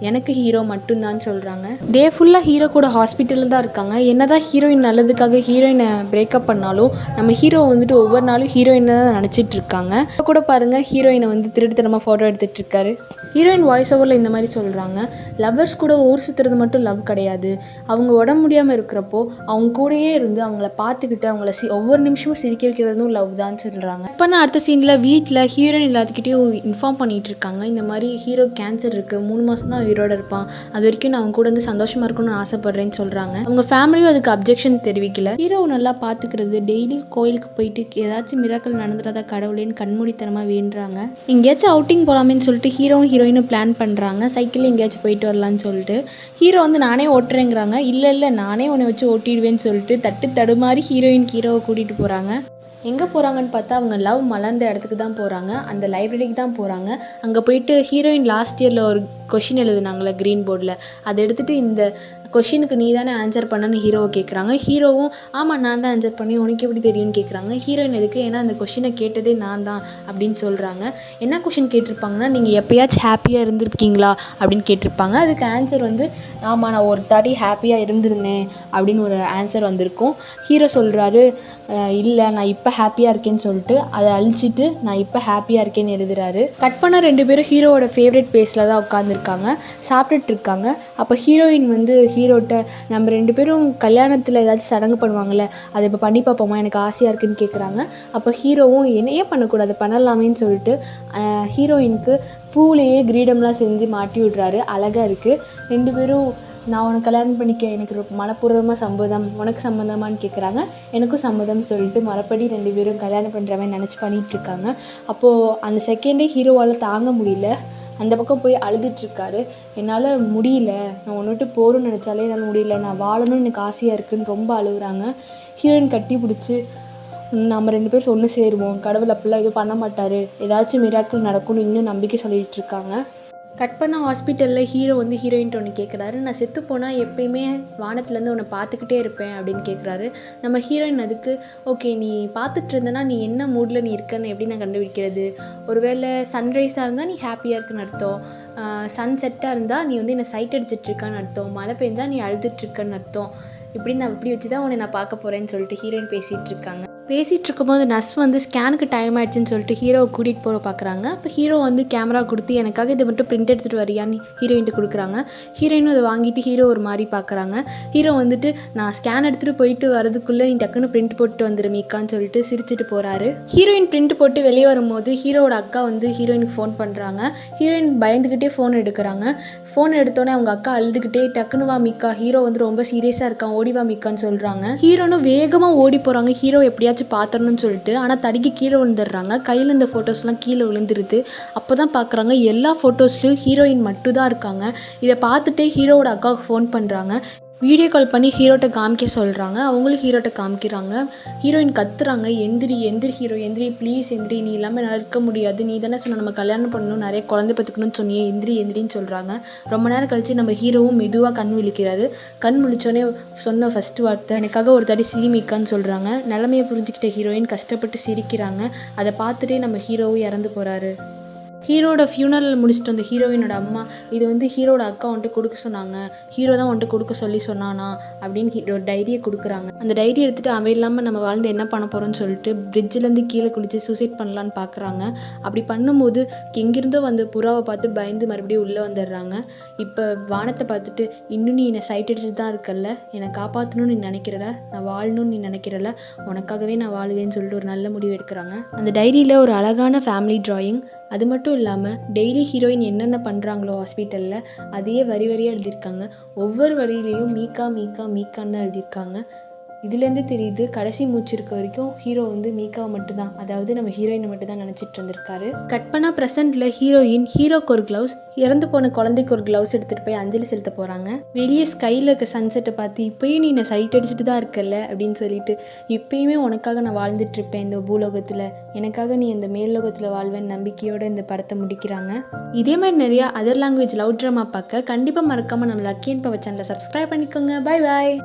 எனக்கு ஹீரோ மட்டும்தான் சொல்கிறாங்க. டே ஃபுல்லாக ஹீரோ கூட ஹாஸ்பிட்டலில் தான் இருக்காங்க. என்னதான் ஹீரோயின் நல்லதுக்காக ஹீரோயினை பிரேக்கப் பண்ணாலும் நம்ம ஹீரோ வந்துட்டு ஒவ்வொரு நாளும் ஹீரோயினை தான் நினச்சிட்டு இருக்காங்க. இப்போ கூட பாருங்கள், ஹீரோயினை வந்து திருட்டுத்தனமாக ஃபோட்டோ எடுத்துகிட்டு இருக்காரு. ஹீரோயின் வாய்ஸ் ஓவரில் இந்த மாதிரி சொல்கிறாங்க, லவ்வர்ஸ் கூட ஊர் சுற்றுறது மட்டும் லவ் கிடையாது, அவங்க உடம்பு முடியாமல் இருக்கிறப்போ அவங்க கூடயே இருந்து அவங்கள பார்த்துக்கிட்டு அவங்கள ஒவ்வொரு நிமிஷமும் சிரிக்க வைக்கிறதும் லவ் தான் சொல்கிறாங்க. இப்போ நான் அடுத்த சீனில் வீட்டில் ஹீரோயின் எல்லாத்துக்கிட்டையும் இன்ஃபார்ம் பண்ணிகிட்டு இருக்காங்க. இந்த மாதிரி ஹீரோ கேன்சர் இருக்குது, 3 மாதம் தான் உயிரோட இருப்பான், அது வரைக்கும் நான் அவங்க கூட வந்து சந்தோஷமாக இருக்கணும்னு ஆசைப்படுறேன்னு சொல்கிறாங்க. அவங்க ஃபேமிலியும் அதுக்கு அப்ஜெக்ஷன் தெரிவிக்கல. ஹீரோவை நல்லா பார்த்துக்கிறது, டெய்லி கோயிலுக்கு போயிட்டு ஏதாச்சும் மிராக்கள் நடந்துடாத கடவுளேன்னு கண்மூடித்தனமாக வேண்டுறாங்க. எங்கேயாச்சும் அவுட்டிங் போகலாமேன்னு சொல்லிட்டு ஹீரோயினும் பிளான் பண்ணுறாங்க. சைக்கிளில் எங்கேயாச்சும் போயிட்டு வரலான்னு சொல்லிட்டு. ஹீரோ வந்து நானே ஓட்டுறேங்கிறாங்க. இல்லை நானே உன்னை வச்சு ஓட்டிடுவேன்னு சொல்லிட்டு தடுமாறி ஹீரோவை கூட்டிகிட்டு போகிறாங்க. எங்கே போகிறாங்கன்னு பார்த்தா அவங்க லவ் மலர்ந்த இடத்துக்கு தான் போகிறாங்க, அந்த லைப்ரரிக்கு தான் போகிறாங்க. அங்கே போயிட்டு ஹீரோயின் லாஸ்ட் இயரில் ஒரு கொஷின் எழுதுனாங்களே க்ரீன் போர்டில், அதை எடுத்துகிட்டு இந்த கொஷினுக்கு நீ தானே ஆன்சர் பண்ணன்னு ஹீரோவை கேட்குறாங்க. ஹீரோவும் ஆமாம் நான் தான் ஆன்சர் பண்ணி உனக்கு எப்படி தெரியும்னு கேட்குறாங்க. ஹீரோயின் எதுக்கு, ஏன்னா அந்த கொஷினை கேட்டதே நான் தான் அப்படின்னு சொல்கிறாங்க. என்ன கொஷின் கேட்டிருப்பாங்கன்னா, நீங்கள் எப்போயாச்சும் ஹாப்பியாக இருந்திருக்கீங்களா அப்படின்னு கேட்டிருப்பாங்க. அதுக்கு ஆன்சர் வந்து ஆமாம் நான் ஒரு தாட்டி ஹாப்பியாக இருந்திருந்தேன் அப்படின்னு ஒரு ஆன்சர் வந்திருக்கும். ஹீரோ சொல்கிறாரு இல்லை நான் இப்போ ஹாப்பியாக இருக்கேன்னு சொல்லிட்டு அதை அழிச்சிட்டு நான் இப்போ ஹாப்பியாக இருக்கேன்னு எழுதுறாரு. கட் பண்ண 2 பேரும் ஹீரோவோட ஃபேவரட் பிளேஸில் தான் உட்காந்துருக்காங்க, சாப்பிட்டுட்டு இருக்காங்க. அப்போ ஹீரோயின் வந்து ஹீரோட்ட நம்ம 2 பேரும் கல்யாணத்தில் ஏதாச்சும் சடங்கு பண்ணுவாங்கள்ல, அதை இப்போ பண்ணி பார்ப்போமா, எனக்கு ஆசையாக இருக்குன்னு கேட்குறாங்க. அப்போ ஹீரோவும் என்னையே பண்ணக்கூடாது பண்ணலாமேன்னு சொல்லிட்டு ஹீரோயினுக்கு பூலேயே கிரீடம்லாம் செஞ்சு மாட்டி விட்றாரு. அழகாக இருக்குது. 2 பேரும் நான் உனக்கு கல்யாணம் பண்ணிக்க எனக்கு மனப்பூர்வமாக சம்மதம், உனக்கு சம்மதமானு கேட்குறாங்க. எனக்கும் சம்மதம் சொல்லிட்டு மறுபடி 2 பேரும் கல்யாணம் பண்ணுறவன் நினச்சி பண்ணிகிட்ருக்காங்க. அப்போது அந்த செகண்டே ஹீரோவால் தாங்க முடியல, அந்த பக்கம் போய் அழுதுட்ருக்காரு. என்னால் முடியல, நான் ஒன்று விட்டு போகிறோன்னு நினச்சாலே என்னால் முடியல, நான் வாழணும்னு எனக்கு ஆசையாக இருக்குதுன்னு ரொம்ப அழுகுறாங்க. ஹீரோயின் கட்டி பிடிச்சி நம்ம 2 பேரும் ஒன்று சேருவோம், கடவுள் அப்படிலாம் எதுவும் பண்ண மாட்டார், ஏதாச்சும் மிராக்கிள் நடக்கும்னு இன்னும் நம்பிக்கை சொல்லிகிட்டு இருக்காங்க. கட் பண்ண ஹாஸ்பிட்டலில் ஹீரோ வந்து ஹீரோயின்ட்டு ஒன்று கேட்குறாரு, நான் செத்து போனால் எப்பயுமே வானத்துலேருந்து உன்னை பார்த்துக்கிட்டே இருப்பேன் அப்படின்னு கேட்குறாரு. நம்ம ஹீரோயின் அதுக்கு ஓகே நீ பார்த்துட்டு இருந்தனா நீ என்ன மூடில் நீ இருக்கன்னு எப்படி நான் கண்டுபிடிக்கிறது, ஒருவேளை சன்ரைஸாக இருந்தால் நீ ஹாப்பியாக இருக்குன்னு அர்த்தம், சன் செட்டாக இருந்தால் நீ வந்து என்னை சைட் அடிச்சிட்ருக்கான்னு அர்த்தம், மழை பெஞ்சால் நீ அழுதுட்ருக்கன்னு அர்த்தம், இப்படி நான் இப்படி வச்சு தான் உன்னை நான் பார்க்க போகிறேன்னு சொல்லிட்டு ஹீரோயின் பேசிகிட்டு இருக்காங்க. பேசிகிட்டு இருக்கும்போது நர்ஸ் வந்து ஸ்கேனுக்கு டைம் ஆயிடுச்சுன்னு சொல்லிட்டு ஹீரோவை கூட்டிகிட்டு போக பார்க்குறாங்க. அப்போ ஹீரோ வந்து கேமரா கொடுத்து எனக்காக இதை மட்டும் பிரிண்ட் எடுத்துகிட்டு வரியான்னு ஹீரோயின்ட்டு கொடுக்குறாங்க. ஹீரோயினும் அதை வாங்கிட்டு ஹீரோ ஒரு மாதிரி பார்க்குறாங்க. ஹீரோ வந்துட்டு நான் ஸ்கேன் எடுத்துகிட்டு போயிட்டு வரதுக்குள்ளே நீ டக்குன்னு பிரிண்ட் போட்டு வந்துடு மீக்கான்னு சொல்லிட்டு சிரிச்சிட்டு போகிறாரு. ஹீரோயின் பிரிண்ட் போட்டு வெளியே வரும்போது ஹீரோவோட அக்கா வந்து ஹீரோயினுக்கு ஃபோன் பண்ணுறாங்க. ஹீரோயின் பயந்துக்கிட்டே ஃபோன் எடுக்கிறாங்க. ஃபோன் எடுத்தோடனே அவங்க அக்கா அழுதுகிட்டே டக்குன்னு வா மீக்கா, ஹீரோ வந்து ரொம்ப சீரியஸாக இருக்கான், ஓடி வா மீக்கான்னு சொல்கிறாங்க. ஹீரோனும் வேகமாக ஓடி போகிறாங்க ஹீரோ எப்படியாச்சும் பார்த்துடணும்னு சொல்லிட்டு. ஆனால் தடுக்கி கீழே விழுந்துடுறாங்க. கையில் இந்த ஃபோட்டோஸ்லாம் கீழே விழுந்துருது. அப்போ தான் பார்க்குறாங்க எல்லா ஃபோட்டோஸ்லையும் ஹீரோயின் மட்டும் தான் இருக்காங்க. இதை பார்த்துட்டே ஹீரோவோட அக்காவுக்கு ஃபோன் பண்ணுறாங்க. வீடியோ கால் பண்ணி ஹீரோட்ட காமிக்க சொல்கிறாங்க. அவங்களும் ஹீரோட்ட காமிக்கிறாங்க. ஹீரோயின் கத்துறாங்க, எந்திரி எந்திரி ஹீரோ, எந்திரி ப்ளீஸ் எந்திரி, நீ இல்லாமல் என்னால் இருக்க முடியாது, நீ தானே சொன்ன நம்ம கல்யாணம் பண்ணணும், நிறைய குழந்தை பார்த்துக்கணும்னு சொன்னியே, எந்திரி எந்திரின்னு சொல்கிறாங்க. ரொம்ப நேரம் கழித்து நம்ம ஹீரோவும் மெதுவாக கண் விழிக்கிறாரு. கண் முழிச்சோடனே சொன்ன ஃபஸ்ட்டு வார்த்தை எனக்காக ஒரு தடி சிரிமிக்கான்னு சொல்கிறாங்க. நிலமையை புரிஞ்சுக்கிட்ட ஹீரோயின் கஷ்டப்பட்டு சிரிக்கிறாங்க. அதை பார்த்துட்டே நம்ம ஹீரோவும் இறந்து போகிறாரு. ஹீரோட ஃபியூனரல் முடிச்சுட்டு வந்த ஹீரோயினோட அம்மா இது வந்து ஹீரோட அக்கா வந்துட்டு கொடுக்க சொன்னாங்க, ஹீரோ தான் வந்துட்டு கொடுக்க சொல்லி சொன்னானா அப்படின்னு ஒரு டைரியை கொடுக்குறாங்க. அந்த டைரி எடுத்துகிட்டு அவன் இல்லாமல் நம்ம வாழ்ந்து என்ன பண்ண போகிறோன்னு சொல்லிட்டு பிரிட்ஜிலேருந்து கீழே குளித்து சூசைட் பண்ணலான்னு பார்க்குறாங்க. அப்படி பண்ணும்போது எங்கேருந்தோ வந்து புறாவை பார்த்து பயந்து மறுபடியும் உள்ளே வந்துடுறாங்க. இப்போ வானத்தை பார்த்துட்டு இன்னும் நீ என்னை சைட் அடிச்சுட்டு தான் இருக்கல்ல, என்னை காப்பாற்றணும்னு நீ நினைக்கிறல, நான் வாழணும்னு நீ நினைக்கிறல, உனக்காகவே நான் வாழுவேன்னு சொல்லிட்டு ஒரு நல்ல முடிவு எடுக்கிறாங்க. அந்த டைரியில் ஒரு அழகான ஃபேமிலி ட்ராயிங். அது மட்டும் இல்லாமல் டெய்லி ஹீரோயின் என்னென்ன பண்ணுறாங்களோ ஹாஸ்பிட்டலில் அதையே வரி வரியாக எழுதியிருக்காங்க. ஒவ்வொரு வரியிலையும் மீக்கா மீக்கா மீக்கான்னு தான் எழுதியிருக்காங்க. இதுலேருந்து தெரியுது கடைசி மூச்சு இருக்க வரைக்கும் ஹீரோ வந்து மீக்காவை மட்டும்தான், அதாவது நம்ம ஹீரோயினை மட்டும் தான் நினச்சிட்டு இருந்திருக்காரு. கட் பண்ணால் ப்ரெசென்ட்டில் ஹீரோயின் ஹீரோக்கு ஒரு க்ளவுஸ், இறந்து போன குழந்தைக்கு ஒரு க்ளவுஸ் எடுத்துகிட்டு போய் அஞ்சலி செலுத்த போகிறாங்க. வெளியே ஸ்கையில் இருக்க சன்செட்டை பார்த்து இப்போயும் நீ என்னை சைட் அடிச்சுட்டு தான் இருக்கல அப்படின்னு சொல்லிட்டு, இப்போயுமே உனக்காக நான் வாழ்ந்துட்டுருப்பேன் இந்த பூலோகத்தில், எனக்காக நீ இந்த மேல்லோகத்தில் வாழ்வேன் நம்பிக்கையோடு இந்த படத்தை முடிக்கிறாங்க. இதே மாதிரி நிறையா அதர் லாங்குவேஜ் லவ் ட்ராமா பார்க்க கண்டிப்பாக மறக்காமல் நம்ம லக்கி அண்ட் பவர் சேனலை சப்ஸ்கிரைப் பண்ணிக்கோங்க. Bye bye.